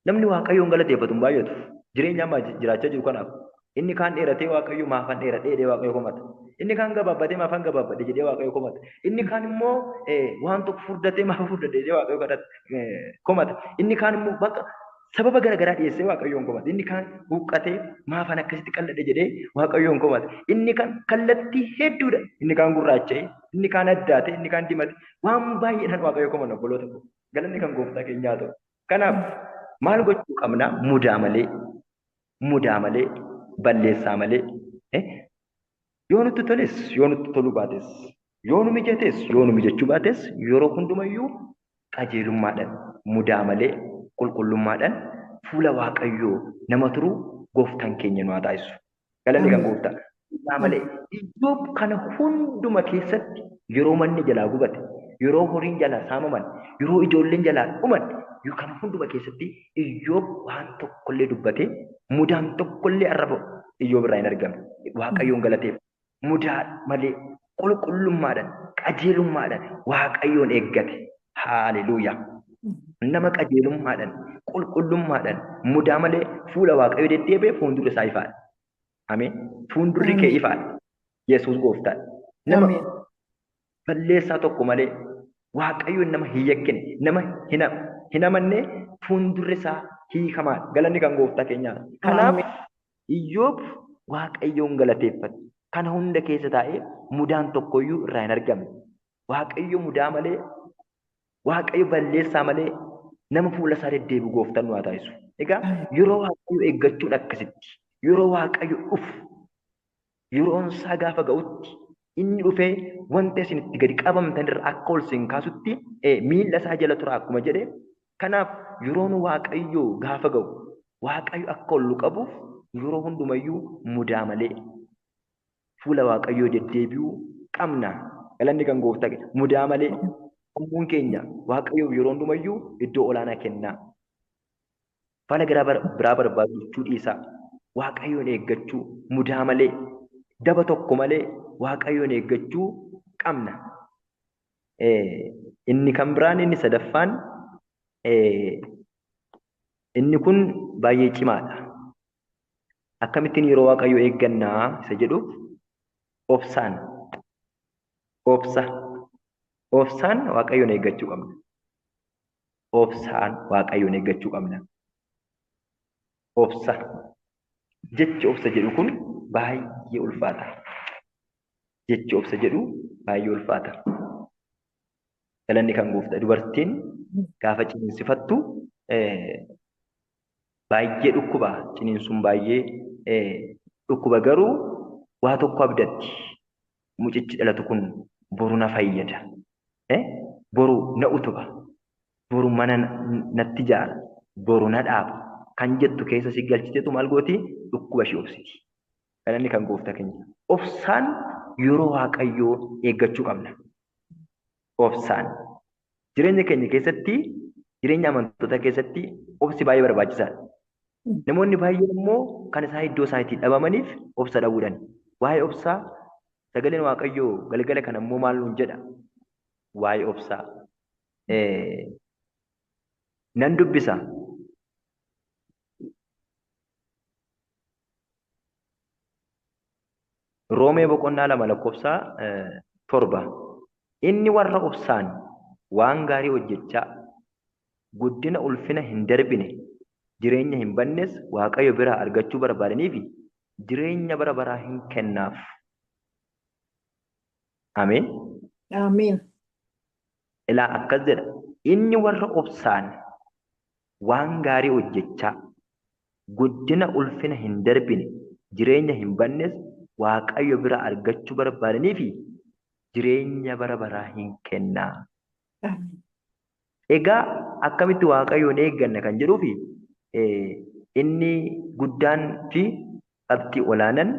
Namni Waaqayyoon galateeffatu hin baay'atu. Jireenya amma jiraachaa jiru kanaaf. Inni kaan dheeratee Waaqayyo maafan dheeradhee jedhee Waaqayyo komata. Inni kaan gabaabbatee maafan gabaabbate jedhee Waaqayyo komata. Inni kaan immoo waan tokko furdatee maaf furdate jedhee Waaqayyo komata. Inni kaan immoo bakka sababa garaagaraa dhiyeessee Waaqayyoon komata. Inni kaan huqqatee maafan akkasitti qalladhe jedhee Waaqayyoon komata. Inni kaan kallattii hedduudha. Inni kaan gurraacha'e, inni kaan addaate, inni kaan dimate. Waan baay'eedhaan Waaqayyo komata obboloota koo. Galanni kan Gooftaa keenyaa ta'u. Kanaaf maal gochuu qabna? Mudaa malee, balleessaa malee. Yoo nutti toles, yoo nutti toluu baates, yoo nu mijates, yoo nu mijachuu baates, yeroo hundumayyuu qajeelummaadhaan, mudaa malee, qulqullummaadhaan fuula Waaqayyoo nama turuu Gooftaan keenya nu haa taasisu. Galanni kan Gooftaa. Mudaa malee Iyyoob kana hunduma keessatti yeroo manni jalaa gubate, yeroo horiin jalaa saamaman, yeroo ijoolleen jalaa dhuman, kana hunduma keessatti Iyyoob waan tokkollee dubbatee mudaan tokkollee arraba Iyyoob irraa hin argamne. Waaqayyoon galateef mudaa malee qulqullummaadhaan qajeelummaadhaan Waaqayyoon eeggate. Haaleluuyaa. Nama qajeelummaadhaan qulqullummaadhaan mudaa malee fuula Waaqayyoo deddeebi'ee fuuldura isaa ifaadha. Ameen. Fuuldurri kee ifaadha. Yesuus Gooftaadha. Nama balleessaa tokko malee Waaqayyoon nama hin yakkine, nama hin amanne fuuldurri isaa hiikamaadha. Galanni kan Gooftaa keenyaa. Kanaaf Iyyoob Waaqayyoon galateeffate. Kana hunda keessa taa'ee mudaan tokkoyyuu irraa hin argamne. Waaqayyo mudaa malee, Waaqayyo balleessaa malee nama fuula isaa deddeebi'u Gooftaan nu haa taasisu. Egaa yeroo Waaqayyo eeggachuudha akkasitti. Yeroo Waaqayyo dhufu, yeroon isaa gaafa ga'utti inni dhufee wanta isin itti gadi qabamtan irraa akka ol isin kaasutti miilla isaa jala tura akkuma jedhe. Kanaaf yeroon Waaqayyo gaafa ga'u, Waaqayyo akka ol qabuuf yeroo hundumayyuu mudaa malee fuula Waaqayyoo deddeebi'uu qabna. Galanni kan Gooftaa keenya. Mudaa malee sammuun keenya Waaqayyoo yeroo hundumayyuu iddoo olaanaa kennaa. Fala biraa barbaadachuu dhiisaa. Waaqayyoon eeggachuu mudaa malee, daba tokko malee Waaqayyoon eeggachuu qabna. Inni kan biraan, inni sadaffaan, inni kun baay'ee cimaadha. Akkamittiin yeroo Waaqayyoo eeggannaa isa jedhuuf obsaan Waaqayyoon eeggachuu qabna. Obsaan Waaqayyoon eeggachuu qabna. Obsa. Jechi obsa jedhu kun baay'ee ulfaata. Jechi obsa jedhu baay'ee ulfaata. Galanni kan Gooftaa. Dubartiin gaafa ciniinsifattu baay'ee dhukkuba. Ciniinsuun baay'ee dhukkuba. Garuu waa tokko abdatti. Mucichi dhalatu kun boru na fayyada. Boru na utuba. Boru mana natti ijaara. Boru na dhaaba. Kan jettu keessa si galchiteetu maal gooti? Dhukkuba ishee obsiti. Galanni kan Gooftaa keenya. Obsaan yeroo Waaqayyoo eeggachuu qabna. Obsaan. Jireenya keenya keessatti, jireenya amantoota keessatti obsi baay'ee barbaachisaadha. Namoonni baay'een immoo kan isaan iddoo isaaniitti dhabamaniif obsa dhabuudhaan. Waa'ee obsaa sagaleen Waaqayyoo galgala kana immoo maal nuun jedha? Waa'ee obsaa. Nan dubbisa. Roomee boqonnaa 2 lakkoofsa 7. Inni warra obsaan waan gaarii hojjechaa guddina ulfina hin darbine jireenya hin bannes Waaqayyo biraa argachuu barbaadanii fi jireenya bara baraa hin kennaaf. Ameen. Ameen. Ilaa akkas jedha. Inni warra obsaan waan gaarii hojjechaa guddina ulfina hin darbine jireenya hin bannes Waaqayyo biraa argachuu barbaadanii fi jireenya bara baraa hin kennaa. Ameen. Egaa akkamitti Waaqayyoon eegganna kan jedhuu fi inni guddaan fi qabxii olaanaan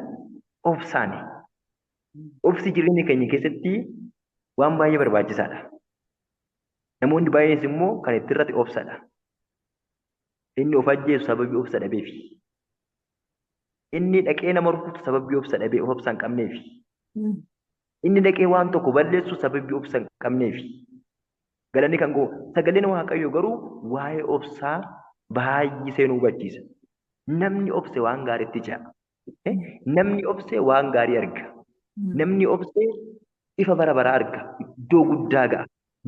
obsaani. Obsi jireenya keenya keessatti waan baay'ee barbaachisaadha. Namoonni baay'eenis immoo kan itti irratti obsadha. Inni of ajjeesu sababii obsa dhabeefi. Inni dhaqee nama rukutu sababii obsa dhabee obsa hin qabneefi. Inni dhaqee waan tokko balleessu sababii obsa hin qabneefi. Galanni kan ga'u sagaleen Waaqayyoo garuu waa'ee obsaa baay'isee nu hubachiisa. Namni obse waan gaariitti ce'a. Namni obse waan gaarii arga. Namni obse ifa bara baraa arga. Iddoo guddaa ga'a.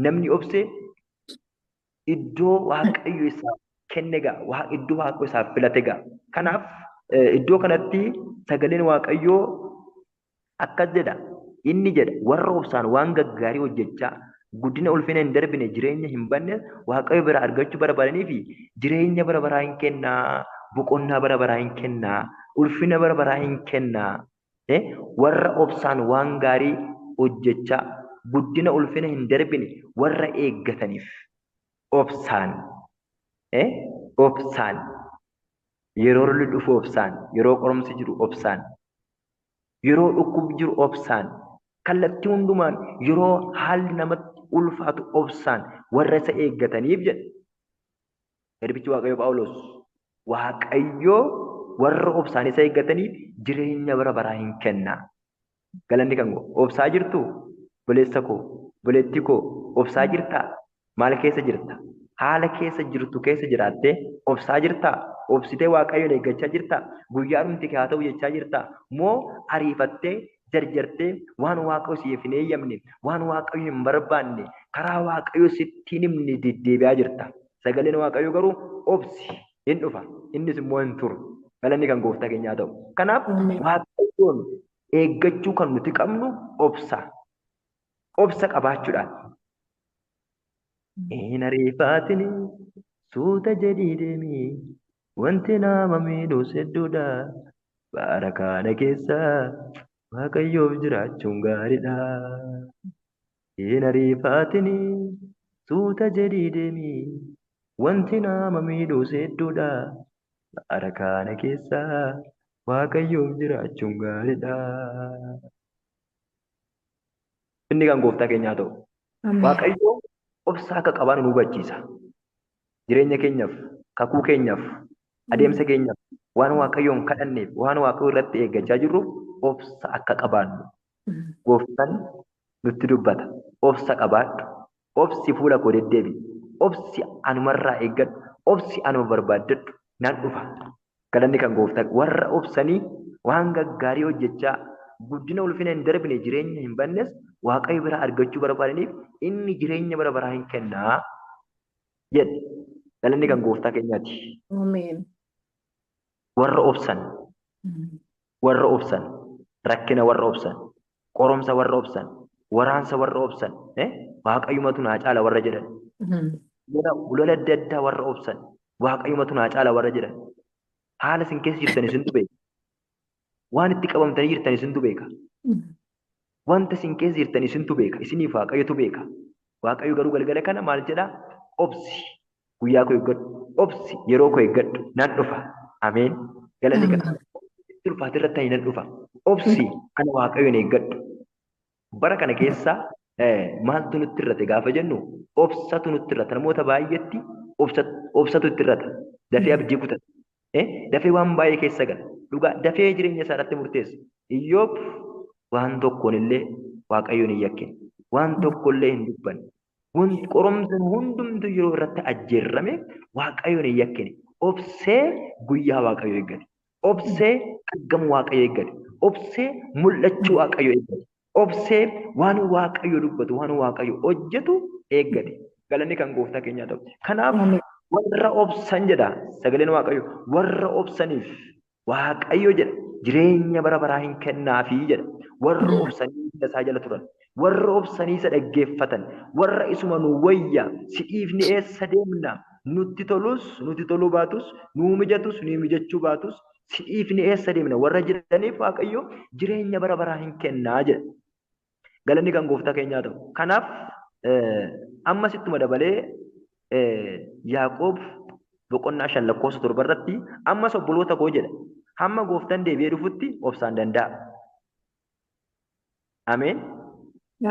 Namni obse iddoo Waaqayyo isaaf kenne ga'a. Iddoo Waaqayyo isaaf filate ga'a. Kanaaf iddoo kanatti sagaleen Waaqayyoo akkas jedha. Inni jedha warra obsaan waan gaggaarii hojjechaa guddina ulfina hin darbine jireenya hin banne Waaqayyo biraa argachuu barbaadanii fi jireenya bara baraa hin kennaa. Boqonnaa bara baraa hin kennaa. Ulfina bara baraa hin kennaa. Warra obsaan waan gaarii hojjechaa guddina ulfina hin darbine warra eeggataniif obsaan yeroo lolli dhufu obsaan yeroo qoromsi jiru obsaan yeroo dhukkubni jiru obsaan kallattii hundumaan yeroo haalli namatti ulfaatu obsaan warra isa eeggataniif jedha. Garbichi Waaqayyo Phaawulos Waaqayyoo warra obsaan isa eeggataniif jireenya bara baraa hin kennaa. Galanni kan obsaa jirtu boleessa koo boleettii koo obsaa jirtaa? Maal keessa jirta? Haala keessa jirtu keessa jiraattee obsaa jirtaa? Obsitee Waaqayyoon eeggachaa jirtaa? Guyyaa dhumti haa ta'u jechaa jirtaa? Moo ariifattee jarjartee waan Waaqayyo siif hin eeyyamne waan Waaqayyo hin barbaanne karaa Waaqayyo sitti hin himne deddeebi'aa jirta? Sagaleen Waaqayyo garuu obsi hin dhufa innis immoo hin turu. Galanni kan gooftaa keenyaa ta'u. Kanaaf Waaqayyoon eeggachuu kan nuti qabnu obsa qabaachuudhaan. Hin ariifaatin suuta jedhii deemi wanti nama miidhus hedduudha. Bara kana keessa Waaqayyoof jiraachuun gaariidha. Hin ariifaatin suuta jedhii deemi wanti nama miidhus hedduudha. Bara kana keessa Waaqayyoof jiraachuun gaariidha. Inni kan gooftaa keenyaa ta'u. Waaqayyo obsa akka qabaannu nu hubachiisa. Jireenya keenyaaf, kakuu keenyaaf, adeemsa keenyaaf waan Waaqayyoon kadhanneef, waan Waaqayyo irratti eeggachaa jirruuf obsa akka qabaannu. Gooftaan nutti dubbata. Obsa qabaadhu. Obsi fuula koo deddeebi. Obsi anumarraa eeggadhu. Obsi anuma barbaaddadhu. Nan dhufa. Galanni kan gooftaa warra obsanii waan gaggaarii hojjechaa guddina ulfina hin darbine jireenya hin bannes Waaqayyo biraa argachuu barbaadaniif inni jireenya bara baraa hin kennaa jedhe. Galanni kan gooftaa keenyaati. Warra obsan, rakkina warra obsan, qoromsa warra obsan, waraansa warra obsan, Waaqayyumatu naa caala warra jedhan. Lola adda addaa warra obsan, Waaqayyumatu naa caala warra jedhan. Haala isin keessa jirtan isintu beeka. Waan itti qabamtanii jirtan isintu beeka. Wanta isin keessa jirtan isintu beeka. Isiniif Waaqayyotu beeka. Waaqayyo garuu galgala kana maal jedhaa? Obsi guyyaa koo eeggadhu. Obsi yeroo koo eeggadhu. Nan dhufa. Ameen. Galanni kana itti ulfaate irratti nan dhufa. Obsi kana Waaqayyoon eeggadhu. Bara kana keessa maaltu nutti irrate gaafa jennu obsatu nutti irrata. Namoota baay'eetti obsatu itti irrata. Dafee abdii kutata. Dafee waan baay'ee keessa gala. Dhugaa dafee jireenya isaa irratti murteessa. Iyyoob waan tokkoon illee Waaqayyoon hin yakkine. Waan tokko illee hin dubbanne. Qoromsa hundumtu yeroo irratti ajjeerrame Waaqayyoon hin yakkine. Obsee guyyaa Waaqayyo eeggate. Obsee argamu Waaqayyo eeggate. obsee mul'achuu waaqayyo eeggate. Obsee waan waaqayyo dubbatu, waan waaqayyo hojjetu eeggate. Galanni kan gooftaa keenyaa ta'u. Kanaaf Ameen. warra obsan jedha sagaleen waaqayyo. Warra obsaniif waaqayyo jedha jireenya bara baraa hin kennaafii jedha. Warra obsanii isaa jala turan, warra obsanii isa dhaggeeffatan, warra isuma nu wayya si'iifni eessa deemna nutti tolus nutti toluu baatus nuu mijatus nuu mijachuu baatus si'iifni eessa deemna warra jedhaniif waaqayyo jireenya bara baraa hin kennaa jedha. Galanni kan gooftaa keenyaa ta'u. Kanaaf ammas ittuma dabalee Yaaqoob boqonnaa 5:7 irratti ammas obboloota koo jedha hamma gooftaan deebi'ee dhufutti obsaan danda'a. Ameen.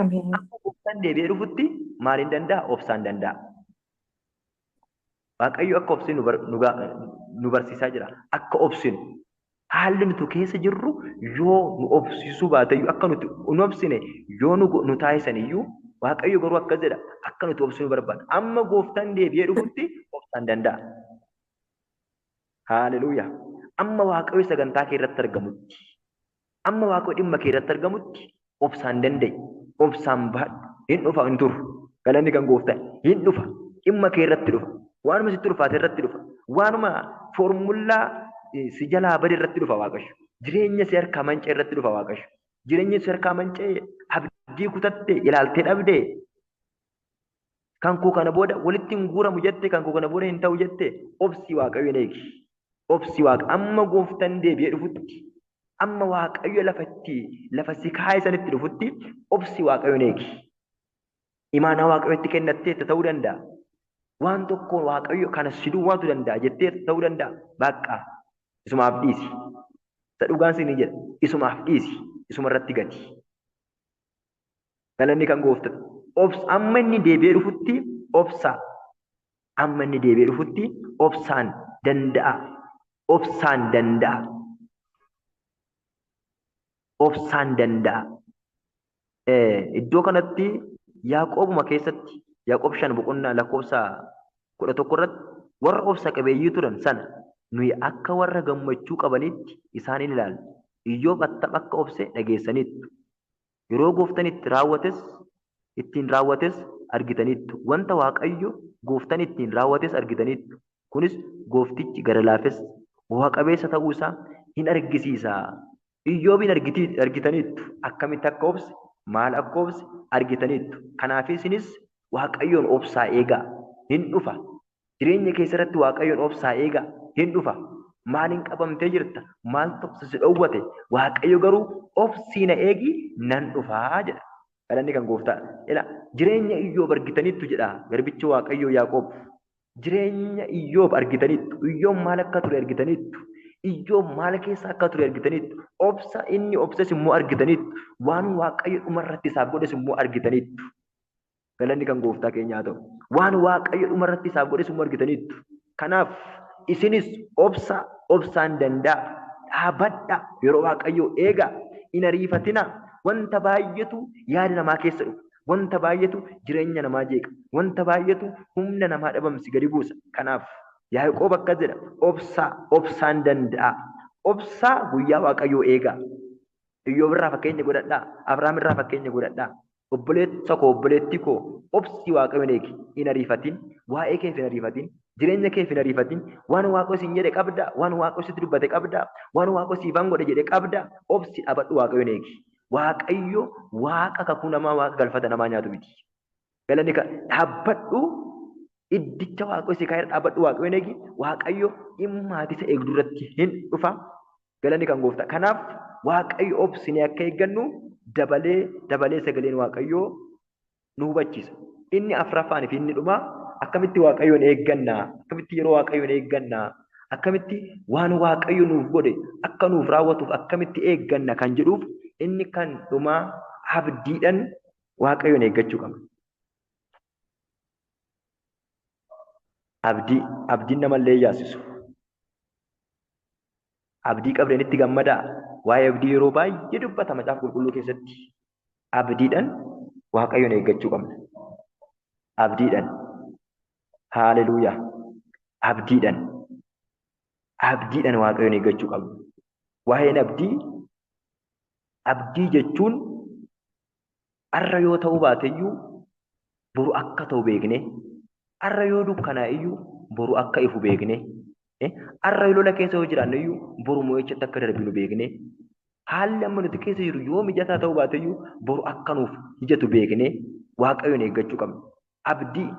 Ameen. Amma gooftaan deebi'ee dhufutti maaliin danda'a? Obsaan danda'a. Waaqayyo akka obsinu nu barsiisaa jira. Akka obsinu haalli nuti keessa jirru yoo nu obsisuu baatayyuu akka nuti nu obsine yoo nu taasisan iyyuu Waaqayyo garuu akkas jedha akka nuti obsinu barbaada. Amma gooftaan deebi'ee dhufutti obsaan danda'a. Haaleluyyaa. Amma Waaqayyo sagantaa kee irratti argamutti, amma Waaqayyo dhimma kee irratti argamutti obsaan danda'i. Obsaan baadhu. Hin dhufa hin turu. Galanni kan gooftaa hin dhufa. Dhimma kee irratti dhufa. Waanuma sitti dhufaate irratti dhufa. Waanuma foormullaa si jalaa bade irratti dhufa Waaqayyo. Jireenya si harkaa manca'e irratti dhufa Waaqayyo. Jireenya si harkaa manca'e abdii kutatte ilaaltee dhabde kan koo kana booda walitti hin guuramu jette kan koo kana booda hin ta'u jette obsi Waaqayyo hin eegi. Obsi Waaqa amma gooftaan deebi'ee dhufutti amma Waaqayyo lafa si kaa'e sanitti dhufutti obsi Waaqayyo hin eegi. Imaanaa Waaqayyotti kennattee ta'uu danda'a. Waan tokkoon Waaqayyo kana si duwwaatu danda'a jettee ta'uu danda'a. Baqqaa isumaaf dhiisi. Isa dhugaan siin jedha. Isumaaf dhiisi. Isuma irratti gati. Galanni kan gooftaa. Amma inni deebi'ee dhufutti obsaa. Amma inni deebi'ee dhufutti obsaan danda'a. Obsaan danda'a. Obsaan danda'a. Iddoo kanatti Yaaqoobuma keessatti Yaaqoob 5:11 irratti warra obsa qabeeyyii turan sana nuyi akka warra gammachuu qabanitti isaaniin ilaalla. Iyyoob attam akka obse dhageessaniittu. Yeroo gooftaan ittiin raawwates argitaniittu. Wanta Waaqayyo gooftaan ittiin raawwates argitaniittu. Kunis gooftichi gara laafes bu'aa qabeessa ta'uu isaa hin argisiisa. Iyyoobin argitaniittu. Akkamitti akka obse maal akka obse argitaniittu. Kanaaf isinis Waaqayyoon obsaa eegaa. Hin dhufa. Jireenya keessatti Waaqayyoon obsaa eegaa. Hin dhufa. Maaliin qabamtee jirta? Maal tokko si dhowwate? Waaqayyo garuu obsiina eegi nan dhufaa jedha. Galanni kan gooftaa. Jireenya Iyyoob argitaniittu jedha garbichi Waaqayyoo Yaaqoob. Jireenya Iyyoob argitaniittu. Iyyoob maal akka ture argitaniittu. Iyyoob maal keessa akka ture argitaniittu. Obsa inni obses immoo argitaniittu. Waan Waaqayyo dhumarratti isaaf godhes immoo argitaniittu. Galanni kan gooftaa keenyaa ta'u. Waan Waaqayyo dhumarratti isaaf godhes immoo argitaniittu. Kanaaf isinis obsaan danda'a. Dhaabadha yeroo Waaqayyo eegaa. Hin ariifatina. Wanta baay'eetu yaada namaa keessa dhufa. Wanta baay'eetu jireenya namaa jeeqa. Wanta baay'eetu humna namaa dhabamsi gadi buusa. Kanaaf Yaaqoob akkas jedha. Obsaan danda'a. Obsaa guyyaa Waaqayyoo eegaa. Iyyoob irraa fakkeenya godhadhaa. Abrahaam irraa fakkeenya godhadhaa. Obboleessa koo obboleettii koo obsi Waaqayyoon eegi. Hin ariifatin. Waa'ee keef hin ariifatin. Jireenya keef hin ariifatin. Waan Waaqayyo siin jedhe qabda. Waan Waaqayyo sitti dubbate qabda. Waan Waaqayyo siifan godhe jedhe qabda. Obsi dhaabadhu Waaqayyoon eegi. Waaqayyo Waaqa kakuu namaa Waaqa galfata namaa nyaatu miti. Galanni kan dhaabbadhu iddicha Waaqayyo si kaa'ee dhaabbadhu Waaqayyoon eegi. Waaqayyo dhimma isa eegdu irratti hin dhufa. Galanni kan gooftaa. Kanaaf Waaqayyo obsinee akka eeggannu dabalee sagaleen Waaqayyoo nu hubachiisa. Inni afuraffaan fi inni dhumaa akkamitti Waaqayyoon eegganna? Akkamitti yeroo Waaqayyoon eegganna? Akkamitti waan Waaqayyo nuuf godhe akka nuuf raawwatuuf akkamitti eegganna kan jedhuuf inni kan dhumaa abdiidhaan Waaqayyoon eeggachuu qaba. Abdiin namallee yaasisu. Abdii qabdeen itti gammadaa. Waa'ee abdii yeroo baay'ee dubbata macaafa qulqulluu keessatti. Abdiidhaan Waaqayyoon eeggachuu qabna. Abdiidhaan. Haaleluyyaa. Abdiidhaan Waaqayyoon eeggachuu qabna. Waa'een abdii Abdii jechuun har'a yoo ta'uu baateyyuu boru akka ta'u beekne, har'a yoo dukkanaa iyyuu boru akka ifu beekne, har'a yoo lola keessa yoo jiraanne iyyuu boru mo'ichatti akka darbinu beekne, haalli amma nuti keessa jiru yoo mijataa ta'uu baateyyuu boru akka nuuf mijatu beekne Waaqayyoon eeggachuu qabna. Abdii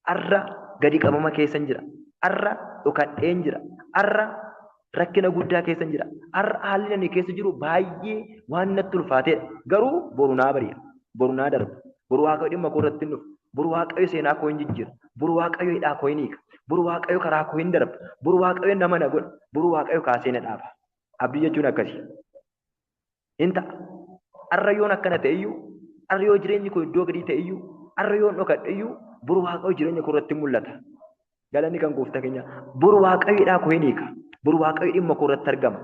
har'a gadi qabama keessa jira, har'a dhokadheen jira, har'a rakkina guddaa keessa jira, har'a haalli ani keessa jiru baay'ee waan natti ulfaateedha. Garuu boru naa bari'a, boru naa darba, boru Waaqayyo dhimma koo irratti hin dhufu, boru Waaqayyo seenaa koo hin jijjiira, boru Waaqayyo hidhaa koo hin hiika, boru Waaqayyo karaa koo hin darba, boru Waaqayyo nama na godha, boru Waaqayyo kaasee na dhaaba. Abdii jechuun akkasii. Hin ta'a. Har'a yoon akkana ta'e iyyuu, har'a yoo jireenyi koo iddoo gadii ta'e iyyuu, har'a yoon dhokadhe iyyuu, boru Waaqayyo jireenya koo irratti mul'ata. Galanni kan gooftaa keenya. Boru Waaqayyo hidhaa koo hin hiika, boru Waaqayyo dhimma koo irratti argama.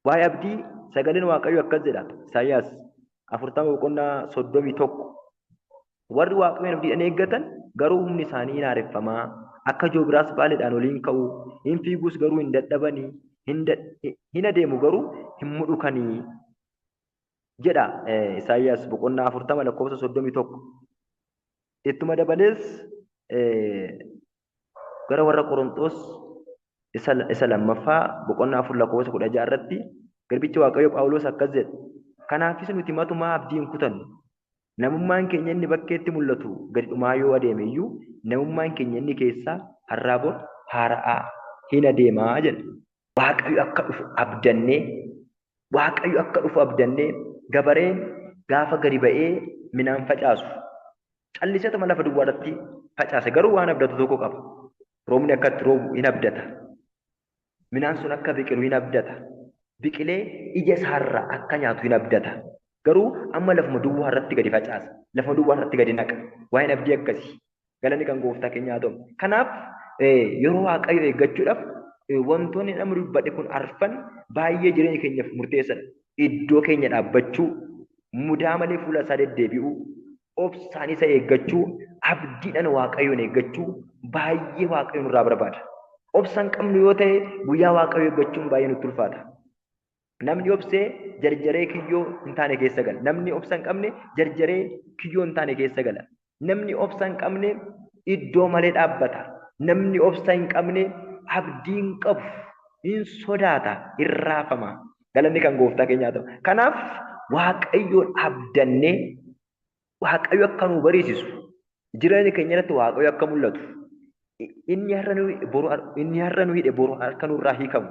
Waa'ee abdii sagaleen Waaqayyo akkas jedha. Isaayyaas 40:31. Warri Waaqayyoon abdiidhaan eeggatan garuu humni isaanii hin haareffamaa. Akka joobiraas baaleedhaan waliin ka'u, hin fiigus garuu hin dadhabanii, hin adeemu garuu hin mudhukanii jedha. Isaayyaas 40:31. Ittuma dabalees gara warra Qorontos isa lammaffaa 4:16 irratti garbichi Waaqayyo Phaawulos akkas jedha. Kanaafis nuti matumaa abdii hin kutannu. Namummaan keenya inni bakkeetti mul'atu gadi dhumaa yoo adeeme iyyuu namummaan keenya inni keessaa har'aa bor haara'aa hin adeemaa jedha. Waaqayyo akka dhufu abdannee, Waaqayyo akka dhufu abdannee gabareen gaafa gadi ba'ee midhaan facaasu calliseetuma lafa duwwaa irratti facaase garuu waan abdatu tokko qaba. Roobni akka itti roobu hin abdata. Midhaan sun akka biqilu hin abdata. Biqilee ija isaarraa akka nyaatu hin abdata. Garuu amma lafuma duwwaa irratti gadi facaasa. Lafuma duwwaa irratti gadi naqa. Waa'een abdii akkasii. Galanni kan gooftaa keenyaa ta'u. Kanaaf yeroo Waaqayyo eeggachuudhaaf wantoonni namni dubbadhe kun arfan baay'ee jireenya keenyaaf murteessadha. Iddoo keenya dhaabbachuu, mudaa malee fuula isaa deddeebi'uu, obsaan isa eeggachuu, abdiidhaan Waaqayyoon eeggachuu baay'ee Waaqayyo nurraa barbaada. Obsaan qabnu yoo ta'e guyyaa Waaqayyo eeggachuun baay'ee nutti ulfaata. Namni obsee jarjaree kiyyoo hin taane keessa gala. Namni obsa hin qabne jarjaree kiyyoo hin taane keessa gala. Namni obsa hin qabne iddoo malee dhaabbata. Namni obsa hin qabne abdii hin qabu, hin sodaata, hin raafama. Galanni kan gooftaa keenyaa ta'u. Kanaaf Waaqayyoon abdannee Waaqayyo akka nu barsiisu, jireenya keenya irratti Waaqayyo akka mul'atu, inni har'a nu hidhe boru akka nurraa hiikamu.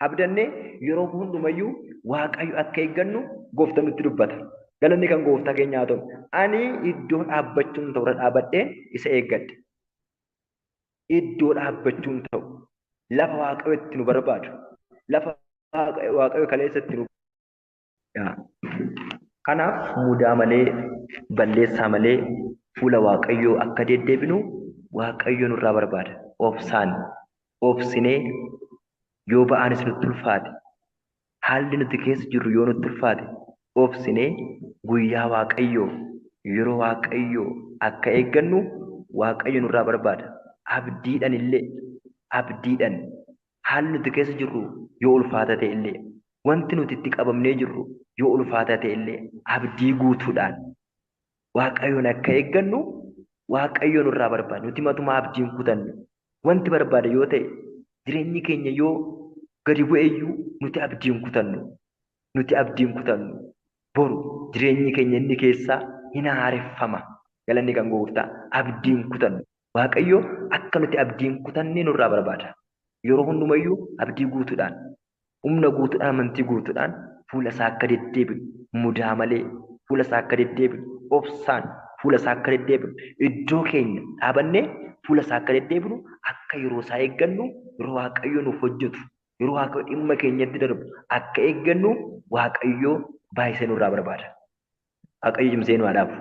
Abdannee yeroo hundumayyuu Waaqayyo akka eeggannu gooftaan nutti dubbata. Galanni kan gooftaa keenyaa ta'u. Ani iddoo dhaabbachuun ta'u irra dhaabadhee isa eeggadhe. Iddoo dhaabbachuun ta'u lafa Waaqayyo itti nu barbaadu, lafa Waaqayyo kaleessa itti nu kanaaf mudaa malee, balleessaa malee fuula Waaqayyoo akka deddeebinu Waaqayyo nurraa barbaada. Obsaan obsinee yoo ba'aanis nutti ulfaate, haalli nuti keessa jirru yoo nutti ulfaate, obsinee guyyaa Waaqayyoo, yeroo Waaqayyoo akka eeggannu Waaqayyo nurraa barbaada. Abdiidhaan illee, abdiidhaan haalli nuti keessa jirru yoo ulfaata ta'e illee, wanti nuti itti qabamnee jirru yoo ulfaata ta'e illee, abdii guutuudhaan Waaqayyoon akka eeggannu Waaqayyo nurraa barbaada. Nuti matumaa abdii hin kutannu. Wanti barbaada yoo ta'e jireenyi keenya yoo gadi bu'eeyyuu nuti abdii hin kutannu. Nuti abdii hin kutannu. Boru jireenyi keenya inni keessaa hin haareffama. Galanni kan gooftaa abdii hin kutannu. Waaqayyo akka nuti abdii hin kutanne nurraa barbaada. Yeroo hundumayyuu abdii guutuudhaan, humna guutuudhaan, amantii guutuudhaan fuula isaa akka deddeebinu, mudaa malee fuula isaa akka deddeebinu, obsaan fuula isaa akka deddeebinu, iddoo keenya dhaabannee fuula isaa akka deddeebinu, akka yeroo isaa eeggannu, yeroo Waaqayyo nuuf hojjetu, yeroo Waaqayyo dhimma keenyatti darbu akka eeggannu Waaqayyo baay'isee nurraa barbaada. Waaqayyo cimsee nu haa dhaabu.